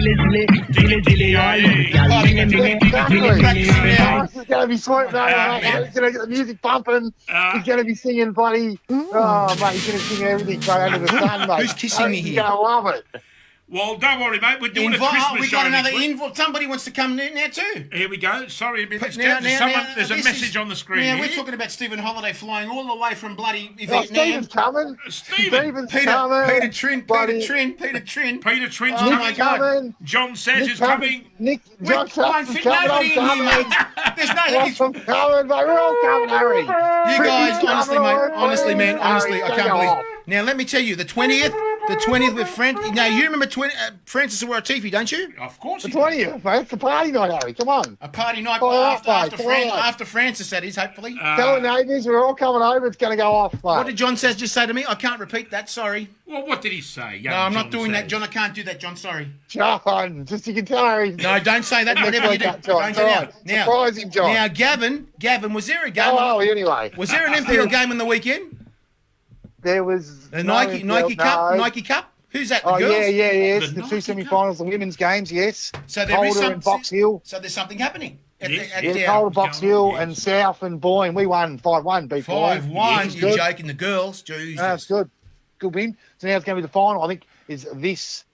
Speaker 7: is going to be sweet, mate. He's going to get the music pumping. He's going to be singing bloody... Oh, mate, he's going to sing everything straight under the sun, mate.
Speaker 5: Who's kissing me here?
Speaker 7: He's going to love it.
Speaker 3: Well, don't worry, mate. We're doing a Christmas
Speaker 5: we
Speaker 3: show.
Speaker 5: got another invite. Somebody wants to come in now too.
Speaker 3: Here we go. Sorry, there's a message on the screen.
Speaker 5: Yeah,
Speaker 3: here.
Speaker 5: we're talking about Stephen Holiday flying all the way from bloody...
Speaker 7: Stephen's coming.
Speaker 3: Stephen's
Speaker 7: coming.
Speaker 5: Peter Trin.
Speaker 3: Peter Trin's
Speaker 5: oh
Speaker 3: coming.
Speaker 7: Coming.
Speaker 3: John Sash is coming.
Speaker 7: John Sash is coming.
Speaker 5: Nobody in here, mate. There's
Speaker 7: I'm coming, mate. We're all coming, Harry.
Speaker 5: You guys, honestly, man, I can't believe. Now, let me tell you, the 20th with Francis. Now, you remember Francis Awaratifi, don't you?
Speaker 3: Of course.
Speaker 7: The 20th, mate. It's a party night, Harry. Come on.
Speaker 5: A party night after Francis, that is, hopefully.
Speaker 7: Tell the neighbours we're all coming over. It's going to go off, mate.
Speaker 5: What did John Says just say to me? I can't repeat that, sorry.
Speaker 3: Well, what did he say?
Speaker 5: No, I'm not doing that, John. I can't do that, John. Sorry.
Speaker 7: John, just you can tell Harry.
Speaker 5: No, don't say that. Whatever you do. Don't do that. Now,
Speaker 7: surprise him, John.
Speaker 5: Now, Gavin, was there a game?
Speaker 7: Oh, anyway.
Speaker 5: Was there an NPL game on the weekend?
Speaker 7: There was
Speaker 5: the Nike Cup. Who's that? The girls?
Speaker 7: Yeah. It's the two semi-finals, the women's games. Yes.
Speaker 5: So there is
Speaker 7: and Box Hill.
Speaker 5: So there's something happening.
Speaker 7: Calder, Box Hill, and South and Boyne. We won 5-1. Beat
Speaker 5: 5-1. You're joking, the girls. Jeez.
Speaker 7: No, it's good. Good win. So now it's going to be the final. I think is this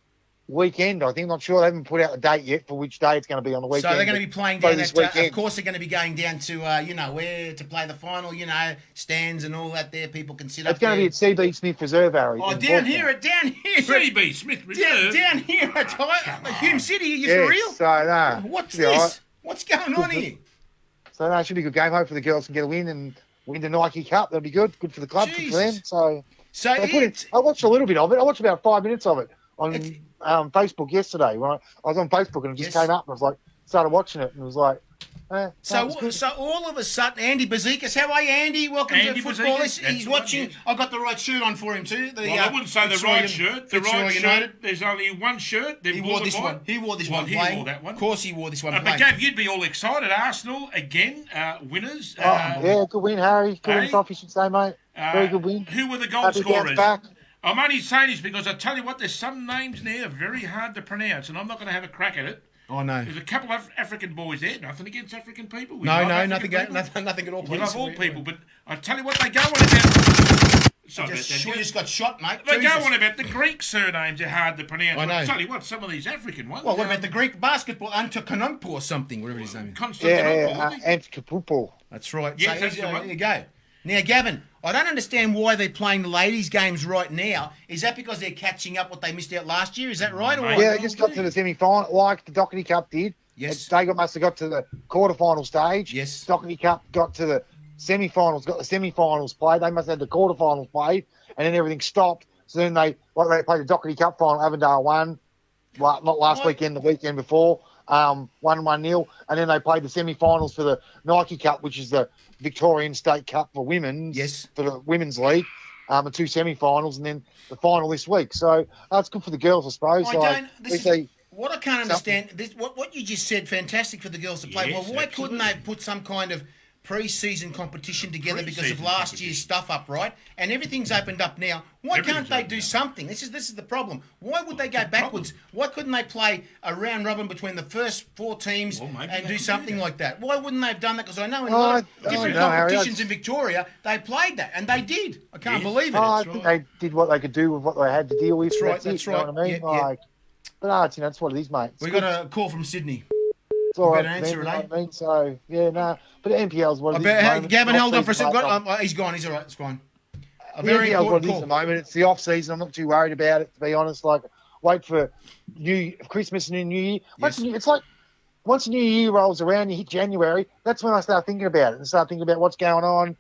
Speaker 7: weekend, I think. Not sure. They haven't put out the date yet for which day it's going to be on the weekend.
Speaker 5: So they're going to be playing down
Speaker 7: this
Speaker 5: at,
Speaker 7: weekend.
Speaker 5: of course, they're going to be going down to, where to play the final, stands and all that there. People can sit up
Speaker 7: It's going to be at CB Smith Reserve, Harry.
Speaker 5: Oh, down here.
Speaker 3: CB Smith Reserve?
Speaker 5: Down here at Hume City. Are you for real?
Speaker 7: So, no.
Speaker 5: What's this? Right. What's going on here?
Speaker 7: So, no, it should be a good game. Hopefully the girls can get a win and win the Nike Cup. That'll be good. Good for the club, good for them. So I watched a little bit of it. I watched about 5 minutes of it on Facebook yesterday. When I was on Facebook and it just came up and I was like, started watching it and it was like,
Speaker 5: So all of a sudden, Andy Bazikas, how are you, Andy? Welcome to football. He's watching. I've got the right shirt on for him too.
Speaker 3: I wouldn't say the right shirt. The right shirt. There's only one shirt.
Speaker 5: He wore this one. He wore this one. He wore that one. Of course, he wore this one.
Speaker 3: But Gav, you'd be all excited. Arsenal again, winners.
Speaker 7: Good win, Harry. Good win, Sophie should say, mate. Very good win.
Speaker 3: Who were the goal scorers? I'm only saying this because I tell you what, there's some names there very hard to pronounce, and I'm not going to have a crack at it.
Speaker 5: Oh, no.
Speaker 3: There's a couple of African boys there. Nothing against African people.
Speaker 5: Nothing at all.
Speaker 3: We love all people, but I tell you what, they go on about...
Speaker 5: You just got shot, mate.
Speaker 3: They go on about the Greek surnames are hard to pronounce. I know. I tell you what, some of these African ones...
Speaker 5: Well, what about the Greek basketball? Ante Juric or something, whatever his name is.
Speaker 7: Ante Juric.
Speaker 5: That's right.
Speaker 3: Yes, that's the one.
Speaker 5: There you go. Now, Gavin, I don't understand why they're playing the ladies' games right now. Is that because they're catching up what they missed out last year? Is that right? Or
Speaker 7: they just got to the semi-final, like the Doherty Cup did.
Speaker 5: Yes.
Speaker 7: They must have got to the quarter-final stage.
Speaker 5: Yes.
Speaker 7: Doherty Cup got to the semi-finals, got the semi-finals played. They must have had the quarter-finals played, and then everything stopped. So then they played the Doherty Cup final. Avondale won, not last weekend, the weekend before. 1-1-0, and then they played the semi-finals for the Nike Cup, which is the Victorian State Cup for women, for the Women's League, the two semi-finals, and then the final this week. So it's good for the girls, I suppose.
Speaker 5: What I can't understand, what you just said, fantastic for the girls to play.
Speaker 3: Yes,
Speaker 5: well, why couldn't they put some kind of pre-season competition together because of last year's stuff up, right? And everything's opened up now. Why can't they do something? This is the problem. Why would they go backwards? Why couldn't they play a round robin between the first four teams and do something like that? Why wouldn't they have done that? Because I know in a lot of different competitions in Victoria, they played that, and they did. I can't believe it.
Speaker 7: I think they did what they could do with what they had to deal with.
Speaker 5: That's right.
Speaker 7: You know what I mean? But that's what it is, mate.
Speaker 5: We got a call from Sydney.
Speaker 7: It's all right, answer it, eh? So, but NPL's what it is.
Speaker 5: Gavin, hold on for a second. He's gone. He's all right. It's fine.
Speaker 7: NPL's what it is at the moment. It's the off-season. I'm not too worried about it, to be honest. Like, wait for Christmas and New Year. It's like once New Year rolls around, you hit January, that's when I start thinking about it and start thinking about what's going on.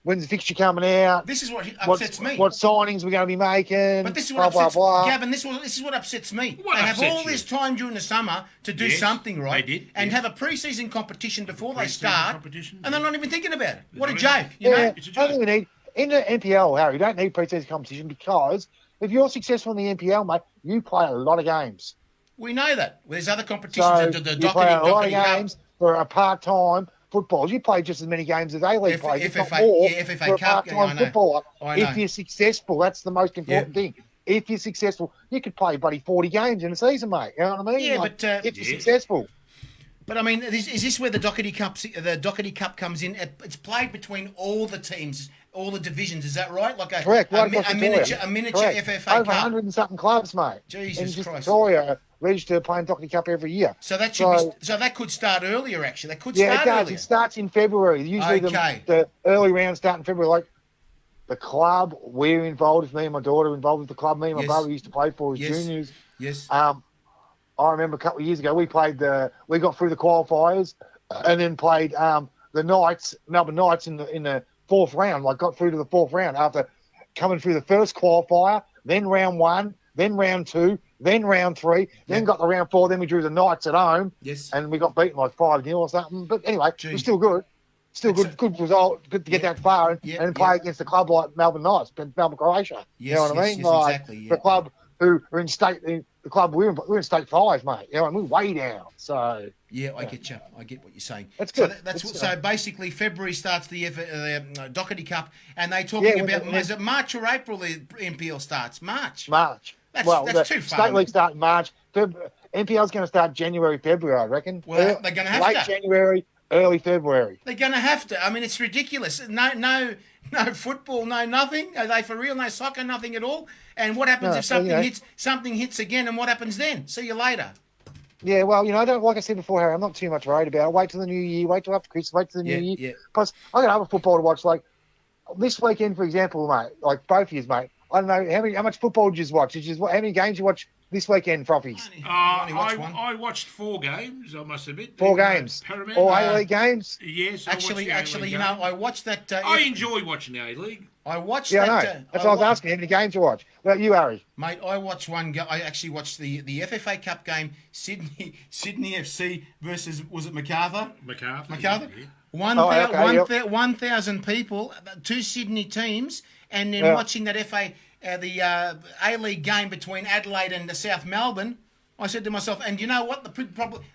Speaker 7: When's the fixture coming out?
Speaker 5: This is what upsets me.
Speaker 7: What signings we're going to be making?
Speaker 5: But this is what upsets Gavin, this is what upsets me. They have all this time during the summer to do something, right?
Speaker 3: They did.
Speaker 5: And have a pre-season competition before they start, and they're not even thinking about it. What a joke,
Speaker 7: It's a joke. I think we need, in the NPL, Harry, you don't need pre-season competition because if you're successful in the NPL, mate, you play a lot of games.
Speaker 5: We know that. There's other competitions.
Speaker 7: So you play a lot of games for a part-time football. You play just as many games as A-League plays, if not more, for a part-time footballer. If you're successful, that's the most important thing. If you're successful, you could play, buddy, 40 games in a season, mate. You know what I mean?
Speaker 5: Yeah, but
Speaker 7: if you're successful.
Speaker 5: But I mean, is this where the Doherty Cup comes in? It's played between all the teams, all the divisions. Is that right? Like
Speaker 7: Correct.
Speaker 5: a miniature FFA Cup.
Speaker 7: Over 100 and something clubs, mate.
Speaker 5: Jesus Christ.
Speaker 7: Victoria register playing Doherty Cup every year.
Speaker 5: So that that could start earlier. Actually, that could start earlier.
Speaker 7: It starts in February. Usually the early rounds start in February. Like the club, we're involved. Me and my daughter are involved with the club. Me and my brother used to play for as juniors.
Speaker 5: Yes.
Speaker 7: I remember a couple of years ago we got through the qualifiers and then played the Knights, Melbourne Knights in the fourth round. Like got through to the fourth round after coming through the first qualifier, then round 1, then round 2, then round 3, then got to round 4. Then we drew the Knights at home, and we got beaten like 5-0 or something. But anyway, it was still good. Still good result. Good to get that far and play against a club like Melbourne Knights, Melbourne Croatia.
Speaker 5: Yes,
Speaker 7: you know what I mean?
Speaker 5: Yes, exactly.
Speaker 7: The club who are in state. The club we're in state 5, mate. You know, we're way down. So
Speaker 5: I get you. I get what you're saying.
Speaker 7: That's good.
Speaker 5: So basically, February starts the Doherty Cup, and they're talking about is it March or April? The NPL starts March. That's too far.
Speaker 7: State league start in March. NPL's going to start January, February, I reckon.
Speaker 5: Well, they're going to have
Speaker 7: late January, early February.
Speaker 5: They're going to have to. I mean, it's ridiculous. No football, no nothing. Are they for real? No soccer, nothing at all. And what happens if something hits again? And what happens then? See you later.
Speaker 7: Yeah, well, I don't, like I said before, Harry, I'm not too much worried about it. Wait till the new year. Wait till after Christmas. Wait till the new year.
Speaker 5: Yeah.
Speaker 7: Plus, I got other football to watch. Like this weekend, for example, mate. Like both of you, mate. I don't know how much football did you watch? How many games you watch this weekend, Frothies?
Speaker 3: I watched 4 games, I must admit.
Speaker 7: 4 games?
Speaker 3: Paramount.
Speaker 7: All A-League games?
Speaker 3: Yes.
Speaker 5: Actually, I watched that.
Speaker 3: I enjoy watching the A-League.
Speaker 5: I watched
Speaker 7: that.
Speaker 5: I
Speaker 7: know. That's what I was asking. How many games you watch? Well, you, Harry?
Speaker 5: Mate, I watched one. I actually watched the FFA Cup game, Sydney FC versus, was it MacArthur?
Speaker 3: MacArthur.
Speaker 5: Yeah. 1,000 people, 2 Sydney teams, and then watching that the A-League game between Adelaide and the South Melbourne. I said to myself, and you know what?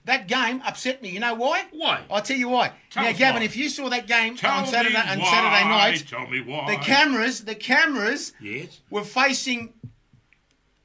Speaker 5: That game upset me. You know why?
Speaker 3: Why?
Speaker 5: I'll tell you why. Now, Gavin, if you saw that game on Saturday night,
Speaker 3: tell me why.
Speaker 5: The cameras were facing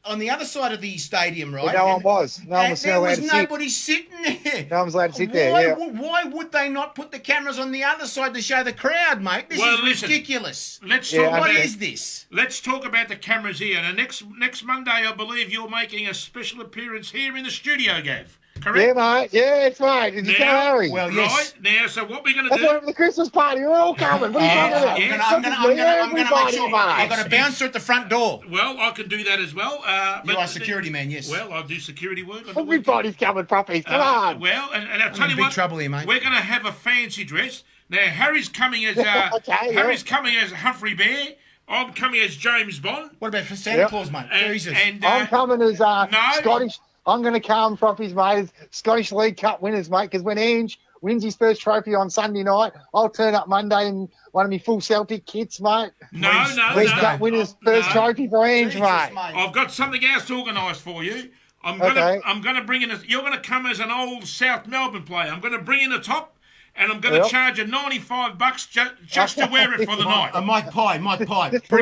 Speaker 5: on the other side of the stadium, right?
Speaker 7: Well, no one was. No one was
Speaker 5: there was
Speaker 7: allowed to
Speaker 5: nobody sitting there.
Speaker 7: No one was allowed to sit there.
Speaker 5: Why would they not put the cameras on the other side to show the crowd, mate? This is ridiculous. What is this?
Speaker 3: Let's talk about the cameras here. And next Monday, I believe you're making a special appearance here in the studio, Gav. Correct?
Speaker 7: Yeah, mate. Yeah, it's mate. Did you tell Harry?
Speaker 5: Well, yes.
Speaker 3: Right, now, so what we're going to
Speaker 7: That's
Speaker 3: do...
Speaker 7: why for the Christmas party. We're all coming. What are you talking about?
Speaker 5: I'm going to make sure. I've got a bouncer at the front door.
Speaker 3: Well, I can do that as well.
Speaker 5: You are security man, yes.
Speaker 3: Well, I do security work.
Speaker 7: Everybody's coming, puppies. Come on.
Speaker 3: Well, and I'll tell you
Speaker 5: what.
Speaker 3: what.
Speaker 5: Trouble here, mate.
Speaker 3: We're going to have a fancy dress. Now, Harry's coming as coming as Humphrey Bear. I'm coming as James Bond.
Speaker 5: What about for Santa Claus, mate? Jesus.
Speaker 7: I'm coming as Scottish. I'm going to come, Frothies, mate, as Scottish League Cup winners, mate, because when Ange wins his first trophy on Sunday night, I'll turn up Monday in one of my full Celtic kits, mate. League Cup winners' first trophy for Ange, mate.
Speaker 3: I've got something else organised for you. I'm going to bring in you're going to come as an old South Melbourne player. I'm going to bring in a top. And I'm going to charge you $95 just to wear it for the night.
Speaker 5: Mike Pie.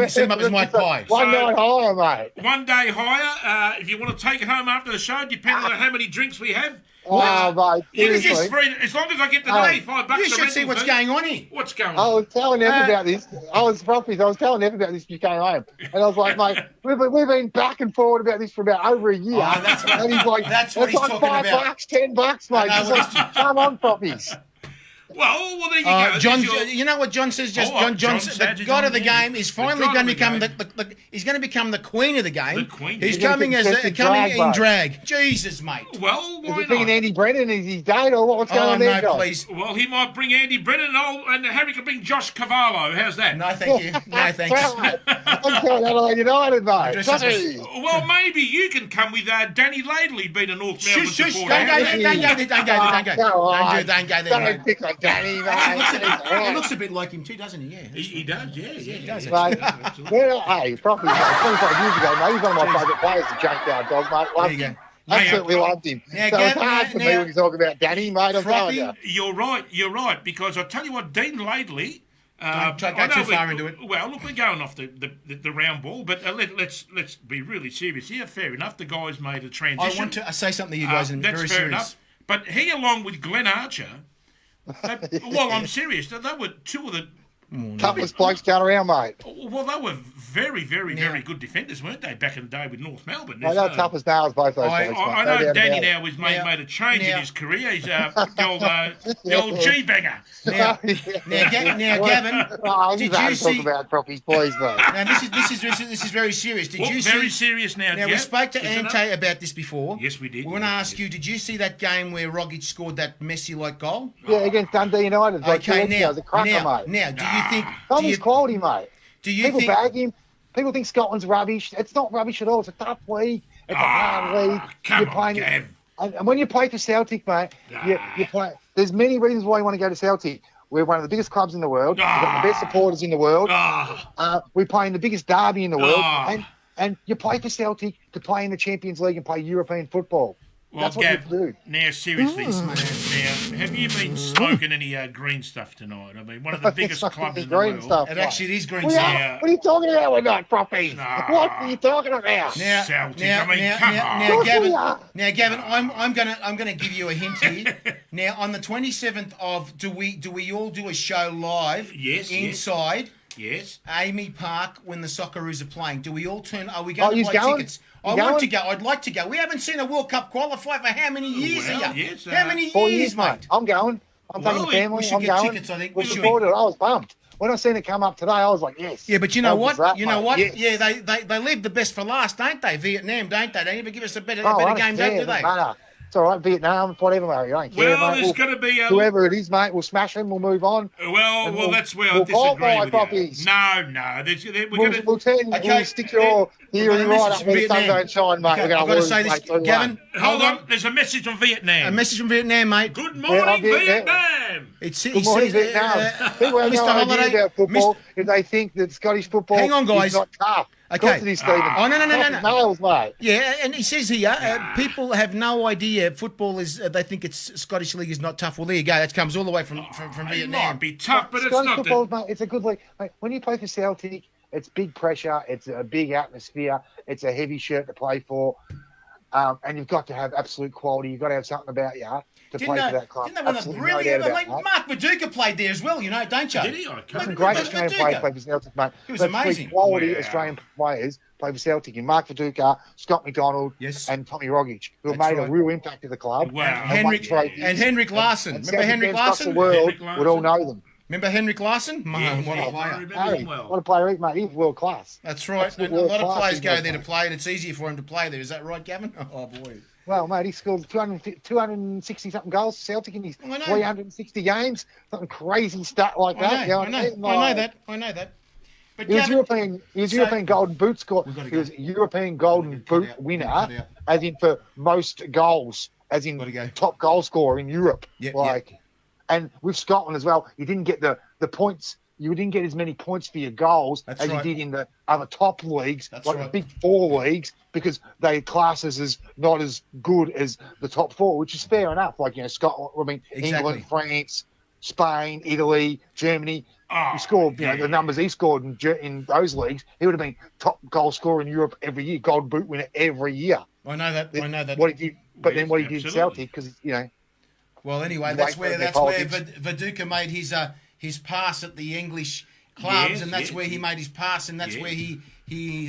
Speaker 5: Set him up as Mike Pie.
Speaker 7: One night higher, mate.
Speaker 3: 1 day higher. If you want to take it home after the show, depending on how many drinks we have.
Speaker 7: Oh, mate.
Speaker 3: It is free. As long as I get the $95.
Speaker 5: You should see what's going on here.
Speaker 3: What's going on?
Speaker 7: I was telling Ev about this. I was telling Ev about this when you came home. And I was like, mate, we've been back and forward about this for about over a year. And he's like,
Speaker 5: that's what he's talking about.
Speaker 7: $5, $10, mate. Come on, Frothies.
Speaker 3: Well, there you go.
Speaker 5: John, you know what John says? John, the god of the game, is finally going to become he's going to become the queen of the game.
Speaker 3: The queen.
Speaker 5: He's coming in drag. Jesus, mate.
Speaker 3: Well, why
Speaker 7: is he bringing Andy Brennan? Is he dead or what's going on there,
Speaker 5: no, please.
Speaker 3: Well, he might bring Andy Brennan and Harry can bring Josh Cavallo. How's that?
Speaker 5: No, thank you. No, thanks.
Speaker 7: I'm telling Adelaide United, mate.
Speaker 3: Well, maybe you can come with Danny Laidley being a North Melbourne supporter.
Speaker 5: Don't go there.
Speaker 7: Don't pick on Danny,
Speaker 5: mate. He looks a bit like him too, doesn't he? Yeah.
Speaker 3: He does, yeah.
Speaker 5: He does.
Speaker 7: Hey, probably 25 years ago, mate, he's one of my favourite players, the Junkyard Dog, mate. Loved him. Absolutely loved him. So it's hard for me when you talk about Danny, mate. I'm telling you.
Speaker 3: You're right, because I'll tell you what, Dean Laidley...
Speaker 5: Don't go too far into it.
Speaker 3: Well, look, we're going off the round ball, but let's be really serious here. Fair enough, the guy's made a transition.
Speaker 5: I want to say something to you guys, and
Speaker 3: that's
Speaker 5: very
Speaker 3: fair
Speaker 5: serious.
Speaker 3: Enough. But he, along with Glenn Archer, well, I'm serious. They were two of the
Speaker 7: toughest blokes going around, mate.
Speaker 3: Well, they were very, very, very good defenders, weren't they, back in the day with North Melbourne?
Speaker 7: They're tough as nails, both those blokes.
Speaker 3: I know Danny now has made a change in his career. He's the old G-banger.
Speaker 5: Now, Gavin, did you see...
Speaker 7: talk about Proppy's boys, mate.
Speaker 5: Now, this is very serious. Did you see...
Speaker 3: Very serious now,
Speaker 5: Now, we spoke to Ante about this before.
Speaker 3: Yes, we did.
Speaker 5: We want to ask you, did you see that game where Rogic scored that Messi-like goal?
Speaker 7: Yeah, against Dundee United.
Speaker 5: Okay,
Speaker 7: now, the cracker, mate.
Speaker 5: Now, do you think...
Speaker 7: Someone's quality, mate.
Speaker 5: People
Speaker 7: bag him. People think Scotland's rubbish. It's not rubbish at all. It's a tough league. It's a hard league.
Speaker 3: Come on, Gav.
Speaker 7: And when you play for Celtic, mate, you play. There's many reasons why you want to go to Celtic. We're one of the biggest clubs in the world. We've got the best supporters in the world. We play in the biggest derby in the world. And you play for Celtic to play in the Champions League and play European football. That's what
Speaker 3: Gav,
Speaker 7: you do.
Speaker 3: now seriously, now have you been smoking any green stuff tonight? I mean, one of the biggest clubs in the
Speaker 7: green
Speaker 3: world.
Speaker 7: stuff.
Speaker 5: It actually is green
Speaker 7: What
Speaker 5: stuff.
Speaker 7: are you talking about? We're not proffies.
Speaker 3: Nah.
Speaker 7: What are you talking about?
Speaker 3: Celtic. I mean, come on.
Speaker 5: Now,
Speaker 7: Of course we
Speaker 5: Gavin.
Speaker 7: are.
Speaker 5: Now, Gavin, I'm gonna give you a hint here. Now, on the 27th of, do we all do a show live?
Speaker 3: Yes,
Speaker 5: Inside.
Speaker 3: Yes.
Speaker 5: Amy Park when the Socceroos are playing. Do we all turn? Are we
Speaker 7: Oh,
Speaker 5: going to
Speaker 7: you's
Speaker 5: buy
Speaker 7: going?
Speaker 5: tickets?
Speaker 7: You
Speaker 5: I want
Speaker 7: going?
Speaker 5: to go. I'd like to go. We haven't seen a World Cup qualify for how many years
Speaker 3: Well,
Speaker 5: here?
Speaker 3: yes,
Speaker 5: how many
Speaker 7: 4
Speaker 5: years,
Speaker 7: years,
Speaker 5: mate?
Speaker 7: mate. I'm going. I'm
Speaker 3: Well,
Speaker 7: taking the
Speaker 3: we
Speaker 7: family.
Speaker 5: should
Speaker 7: I'm
Speaker 5: get
Speaker 7: going.
Speaker 5: tickets, I think.
Speaker 7: We
Speaker 5: We should.
Speaker 7: supported it. I was pumped. When I seen it come up today, I was like, yes.
Speaker 5: Yeah, but you know
Speaker 7: How
Speaker 5: what?
Speaker 7: was that,
Speaker 5: You know
Speaker 7: mate?
Speaker 5: what?
Speaker 7: Yes.
Speaker 5: Yeah, they leave the best for last, don't they? Vietnam, don't they? They never give us a better
Speaker 7: Oh, I
Speaker 5: game,
Speaker 7: understand,
Speaker 5: don't do
Speaker 7: doesn't
Speaker 5: they?
Speaker 7: matter. It's all right, Vietnam, whatever, mate. I don't care,
Speaker 3: Well,
Speaker 7: mate.
Speaker 3: there's going to be a...
Speaker 7: Whoever it is, mate, we'll smash them. We'll move on.
Speaker 3: Well, that's where I
Speaker 7: we'll
Speaker 3: disagree
Speaker 7: qualify
Speaker 3: with
Speaker 7: poppies.
Speaker 3: you. No. We're going to...
Speaker 7: We'll stick your hearing right up where the sun don't shine, mate.
Speaker 5: Okay,
Speaker 7: We're going
Speaker 5: I've got to say this,
Speaker 7: mate, 2-1.
Speaker 5: Gavin.
Speaker 3: Hold on. There's a message from Vietnam.
Speaker 5: A message from Vietnam, mate.
Speaker 3: Good morning, Vietnam.
Speaker 7: Good morning, Vietnam. People have no idea about football if they think that Scottish football
Speaker 5: Hang on, guys.
Speaker 7: is not tough.
Speaker 5: Okay.
Speaker 7: Of course it is, Stephen.
Speaker 5: Oh, no.
Speaker 7: Nails, mate.
Speaker 5: Yeah, and he says here, people have no idea football is. They think it's Scottish league is not tough. Well, there you go. That comes all the way from
Speaker 3: It
Speaker 5: Vietnam.
Speaker 3: might be tough, but it's
Speaker 7: Scottish
Speaker 3: not.
Speaker 7: football, mate, it's a good league. Mate, when you play for Celtic, it's big pressure. It's a big atmosphere. It's a heavy shirt to play for. And you've got to have absolute quality. You've got to have something about you to play for that club.
Speaker 5: Didn't they win a
Speaker 7: Absolutely
Speaker 5: brilliant?
Speaker 7: no doubt
Speaker 5: Like
Speaker 7: about that.
Speaker 5: Mark Viduka played there as well, you know, don't you?
Speaker 3: Did he? I can't
Speaker 7: Some
Speaker 3: remember.
Speaker 7: great Australian players play for Celtic, mate.
Speaker 5: He was
Speaker 7: But three
Speaker 5: amazing.
Speaker 7: quality
Speaker 3: Wow.
Speaker 7: Australian players play for Celtic. And Mark Viduka, Scott McDonald,
Speaker 5: Yes.
Speaker 7: and Tommy Rogic, who have
Speaker 5: That's
Speaker 7: made
Speaker 5: right.
Speaker 7: a real impact to the club.
Speaker 3: Wow.
Speaker 7: And won trophies.
Speaker 5: Henrik Larsson.
Speaker 7: And
Speaker 5: Remember
Speaker 7: Celtic
Speaker 5: Henrik
Speaker 7: fans across
Speaker 5: Larsson?
Speaker 7: the world
Speaker 3: Henrik Larsson.
Speaker 7: would all know them.
Speaker 5: Remember Henrik Larsson? Man, what a
Speaker 3: I
Speaker 5: player.
Speaker 3: remember
Speaker 7: Harry,
Speaker 3: him well.
Speaker 7: what a player, mate. He's world class.
Speaker 5: That's right.
Speaker 7: Absolute
Speaker 5: And a lot of
Speaker 7: world-class
Speaker 5: players go
Speaker 7: football
Speaker 5: there to
Speaker 7: player.
Speaker 5: play, and it's easier for him to play there. Is that right, Gavin? Oh, boy.
Speaker 7: Well, mate, he scored 260-something goals for Celtic in his
Speaker 5: I know.
Speaker 7: 360 games. Something crazy stat like that.
Speaker 5: I know,
Speaker 7: what mean?
Speaker 5: I know that. But
Speaker 7: He was
Speaker 5: Gavin,
Speaker 7: European Golden Boot score.
Speaker 5: We've gotta
Speaker 7: He was
Speaker 5: go.
Speaker 7: European Golden
Speaker 5: We've gotta
Speaker 7: Boot
Speaker 5: cut out.
Speaker 7: winner,
Speaker 5: We've gotta cut
Speaker 7: as in for most goals, as in
Speaker 5: Gotta go.
Speaker 7: top goal scorer in Europe.
Speaker 5: Yeah,
Speaker 7: And with Scotland as well, you didn't get the points. You didn't get as many points for your goals
Speaker 5: That's
Speaker 7: as
Speaker 5: right.
Speaker 7: you did in the other top leagues,
Speaker 5: That's
Speaker 7: like
Speaker 5: right.
Speaker 7: the big four leagues, because they classes as not as good as the top four, which is fair enough. Like, Scotland,
Speaker 5: Exactly.
Speaker 7: England, France, Spain, Italy, Germany.
Speaker 3: Oh,
Speaker 7: He scored, the numbers he scored in those leagues. He would have been top goal scorer in Europe every year, Golden Boot winner every year.
Speaker 5: I know that.
Speaker 7: What he did, but then what he did at
Speaker 3: Absolutely.
Speaker 7: Celtic, because
Speaker 5: Well, anyway,
Speaker 7: Wait
Speaker 5: that's
Speaker 7: for
Speaker 5: where
Speaker 7: their politics.
Speaker 5: Viduka made his pass at the English clubs,
Speaker 3: Yes,
Speaker 5: and that's
Speaker 3: yes.
Speaker 5: where he made his pass, and that's
Speaker 3: Yes.
Speaker 5: where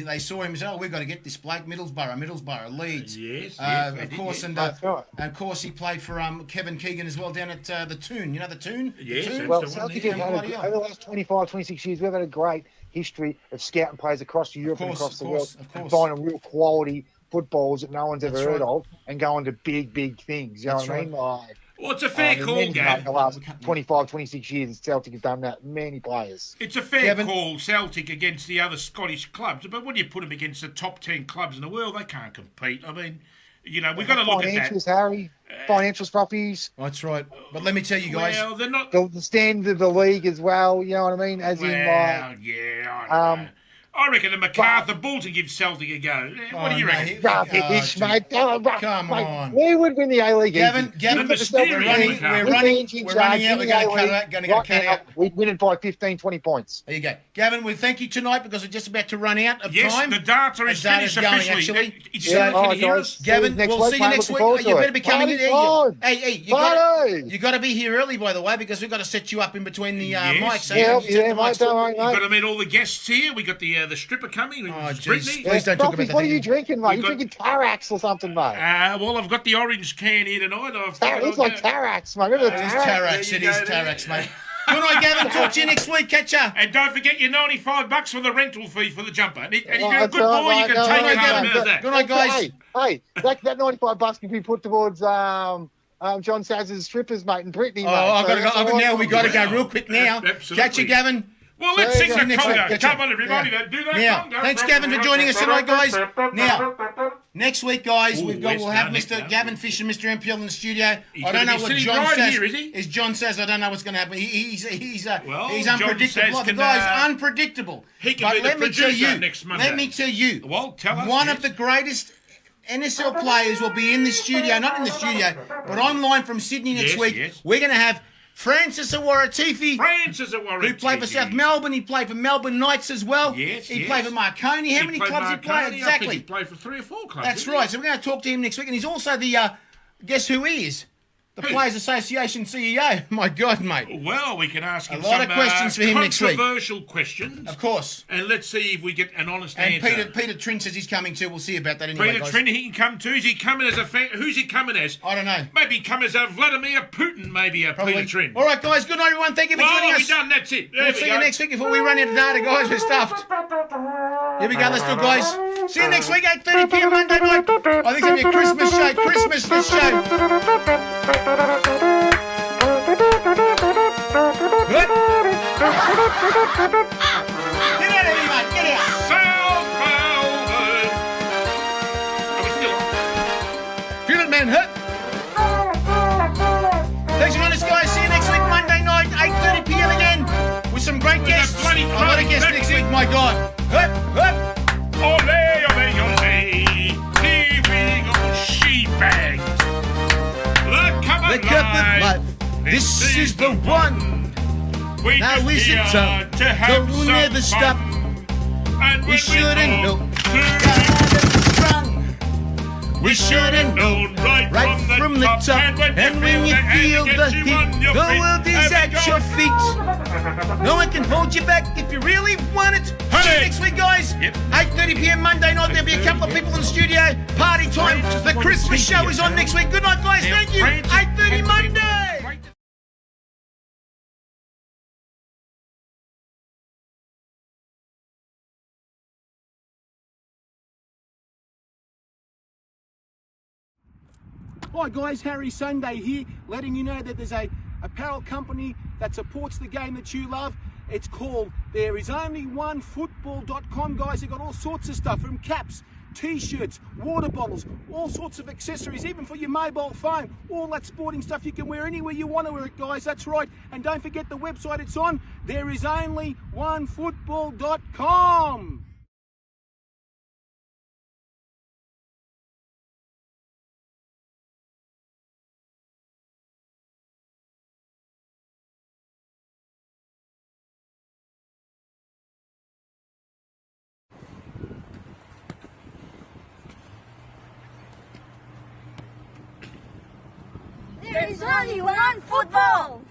Speaker 5: they saw him and said, "Oh, we've got to get this bloke." Middlesbrough, Leeds.
Speaker 3: Yes,
Speaker 5: of
Speaker 3: they did,
Speaker 5: course,
Speaker 3: yes.
Speaker 5: and
Speaker 7: That's right.
Speaker 5: and of course he played for Kevin Keegan as well down at the Toon. You know the Toon? The
Speaker 3: Yes,
Speaker 5: Toon?
Speaker 3: that's
Speaker 7: well,
Speaker 3: the one
Speaker 7: Celtic
Speaker 3: there.
Speaker 7: have had
Speaker 5: Bloody hell.
Speaker 7: over the last 25, 26 years, we've had a great history of scouting players across Europe and
Speaker 5: course,
Speaker 7: across
Speaker 5: of
Speaker 7: the
Speaker 5: course,
Speaker 7: world
Speaker 5: of
Speaker 7: and
Speaker 5: course.
Speaker 7: finding real quality footballs that no one's ever
Speaker 5: That's
Speaker 7: heard
Speaker 5: right.
Speaker 7: of and going to big, big things. You know
Speaker 5: That's
Speaker 7: what I mean? Like,
Speaker 3: Well, it's a fair
Speaker 7: there's
Speaker 3: call,
Speaker 7: many, mate, in the
Speaker 3: Gav.
Speaker 7: last 25, 26 years, Celtic have done that. Many players.
Speaker 3: It's a fair
Speaker 5: Kevin?
Speaker 3: call, Celtic against the other Scottish clubs, but when you put them against the top 10 clubs in the world, they can't compete. I mean, we've got to look at that.
Speaker 7: Financials, Harry. Financials, profits.
Speaker 5: That's right. But let me tell you guys,
Speaker 3: Well, they're not.
Speaker 7: The standard of the league as well. You know what I mean? As in, like,
Speaker 3: Well, yeah, I don't know. I reckon the MacArthur Bull to give Celtic a go. What do you
Speaker 5: no,
Speaker 3: reckon?
Speaker 7: rubbish, mate.
Speaker 5: Come
Speaker 7: Mate,
Speaker 5: on.
Speaker 7: we would win the A-League.
Speaker 5: Gavin,
Speaker 7: easy.
Speaker 5: Gavin,
Speaker 3: The mysterious
Speaker 5: we're running
Speaker 3: MacArthur.
Speaker 5: we're running
Speaker 7: We're
Speaker 5: out. We're going to
Speaker 7: in the
Speaker 5: cut
Speaker 7: A-League.
Speaker 5: out. Going to
Speaker 7: Right
Speaker 5: cut
Speaker 7: now,
Speaker 5: out.
Speaker 7: we'd win it by 15, 20 points.
Speaker 5: There you go, Gavin. We thank you tonight because we're just about to run out of
Speaker 3: Yes,
Speaker 5: time.
Speaker 3: the data is
Speaker 5: The data's
Speaker 3: finished
Speaker 5: going,
Speaker 3: officially.
Speaker 5: actually.
Speaker 3: It's
Speaker 7: Yeah,
Speaker 3: can you hear
Speaker 7: guys.
Speaker 3: us?
Speaker 5: Gavin,
Speaker 7: next
Speaker 5: we'll
Speaker 7: week,
Speaker 5: see you
Speaker 7: mate.
Speaker 5: next
Speaker 7: Looking
Speaker 5: week.
Speaker 7: forward
Speaker 5: You
Speaker 7: to
Speaker 5: better
Speaker 7: it.
Speaker 5: be coming in.
Speaker 7: Party on.
Speaker 5: Hey,
Speaker 7: Party.
Speaker 5: you got to be here early, by the way, because we've got to set you up in between the
Speaker 3: Yes,
Speaker 5: mics.
Speaker 3: yeah,
Speaker 5: You
Speaker 7: Yeah,
Speaker 5: set
Speaker 7: yeah,
Speaker 5: the
Speaker 7: mate.
Speaker 5: mics
Speaker 7: Don't worry,
Speaker 3: We've got
Speaker 7: mate.
Speaker 3: to meet all the guests here. We got the stripper coming.
Speaker 5: Oh,
Speaker 3: It's
Speaker 5: jeez.
Speaker 3: Brittany.
Speaker 5: Please don't talk about
Speaker 7: Profits,
Speaker 5: that.
Speaker 7: what are you drinking, mate?
Speaker 3: We've
Speaker 7: You're
Speaker 3: got-
Speaker 7: drinking Tarax or something, mate.
Speaker 3: Well, I've got the orange can here tonight.
Speaker 7: It's like Tarax, mate. Remember the
Speaker 5: It is
Speaker 7: Tarax?
Speaker 5: Tarax.
Speaker 3: There
Speaker 5: It
Speaker 3: you
Speaker 5: is
Speaker 3: go, there.
Speaker 5: Tarax, mate. Good night, Gavin. Talk to you next week. Catch ya.
Speaker 3: And don't forget your $95 for the rental fee for the jumper. And if
Speaker 7: Oh,
Speaker 3: you're a
Speaker 7: that's
Speaker 3: good
Speaker 7: all
Speaker 3: boy,
Speaker 7: right,
Speaker 3: you can
Speaker 7: no,
Speaker 3: take
Speaker 7: no,
Speaker 3: it
Speaker 7: no,
Speaker 3: home.
Speaker 7: no,
Speaker 3: How's that?
Speaker 5: Good night, guys.
Speaker 7: Hey, that $95 can be put towards John Saz's strippers, mate, and Brittany,
Speaker 5: Oh,
Speaker 7: mate.
Speaker 5: I've got to
Speaker 7: So
Speaker 5: go. Now we got to go
Speaker 3: Wow.
Speaker 5: real quick now.
Speaker 3: Absolutely.
Speaker 5: Catch you, Gavin.
Speaker 3: Well, let's
Speaker 7: There
Speaker 3: sing
Speaker 7: you
Speaker 3: the
Speaker 7: go.
Speaker 5: Next week,
Speaker 3: conga.
Speaker 5: catch
Speaker 3: Come
Speaker 5: ya.
Speaker 3: on, everybody.
Speaker 5: Yeah.
Speaker 3: Do that
Speaker 5: Now,
Speaker 3: conga.
Speaker 5: thanks, Gavin, for joining us tonight, guys. Now, next week, guys,
Speaker 3: Ooh,
Speaker 5: we'll have
Speaker 3: West
Speaker 5: Mr.
Speaker 3: Downs,
Speaker 5: Gavin Fish and Mr. MPL in the studio.
Speaker 3: He's
Speaker 5: I don't
Speaker 3: gonna
Speaker 5: know
Speaker 3: be
Speaker 5: what
Speaker 3: sitting
Speaker 5: John
Speaker 3: right
Speaker 5: says.
Speaker 3: here, is he?
Speaker 5: John says, I don't know what's going to happen. He's
Speaker 3: Well, John
Speaker 5: unpredictable.
Speaker 3: says
Speaker 5: The
Speaker 3: can,
Speaker 5: guy's unpredictable.
Speaker 3: he can
Speaker 5: but
Speaker 3: be the
Speaker 5: let me tell
Speaker 3: producer
Speaker 5: you,
Speaker 3: next Monday.
Speaker 5: let me tell you,
Speaker 3: Well, tell us,
Speaker 5: one
Speaker 3: yes.
Speaker 5: of the greatest NSL players will be in the studio, not in the studio, but online from Sydney next week.
Speaker 3: Yes.
Speaker 5: We're going to have Francis Awaratifi, who played for South Melbourne. He played for Melbourne Knights as well.
Speaker 3: Yes,
Speaker 5: he played for Marconi. How many clubs did he play? Exactly.
Speaker 3: I think he played for 3 or 4 clubs.
Speaker 5: That's right. So we're going to talk to him next week. And he's also the, guess who he is? The Players Association CEO. My God, mate.
Speaker 3: Well, we can ask him
Speaker 5: a lot of questions for him next week.
Speaker 3: Controversial questions.
Speaker 5: Of course.
Speaker 3: And let's see if we get an honest answer.
Speaker 5: And Peter Trin says he's coming too. We'll see about that anyway,
Speaker 3: Peter Trin, he can come too. Is he coming as a fan? Who's he coming as?
Speaker 5: I don't know.
Speaker 3: Maybe come as a Vladimir Putin, maybe
Speaker 5: Probably.
Speaker 3: Peter Trin.
Speaker 5: All right, guys. Good night, everyone. Thank you for joining us.
Speaker 3: We're done. That's it.
Speaker 5: We'll see you next week before we run out of data, guys. We're stuffed. Here we go. Let's do it, guys. See you next week, 8:30 p.m. Monday night. I think it's going to be a Christmas show. Christmas show. Good. Get out of here, mate. Get out.
Speaker 3: South Melbourne. Are we still on?
Speaker 5: Feel it, man. Hut. Thanks for joining us, guys. See you next week, Monday night, 8:30 p.m. again, with some great guests. A lot of guests next week, my God. Hut.
Speaker 3: Ole, ole, ole. Here we go, she-bags.
Speaker 1: The cup of life. This is the one. Now is the time. Don't never stop. We shouldn't know. We shouldn't know right from the top. And when you feel the heat, the world is at your feet. No one can hold you back if you really want it. See you next week, guys. 8:30 p.m. Monday night. There'll be a couple of people in the studio. Party time. The Christmas show is on next week. Good night, guys. Thank you. 8:30 Monday. Hi guys, Harry Sunday here, letting you know that there's a apparel company that supports the game that you love. It's called ThereIsOnlyOneFootball.com, guys. They've got all sorts of stuff, from caps, t-shirts, water bottles, all sorts of accessories, even for your mobile phone. All that sporting stuff you can wear anywhere you want to wear it, guys. That's right. And don't forget the website it's on, ThereIsOnlyOneFootball.com.
Speaker 2: There is only one football.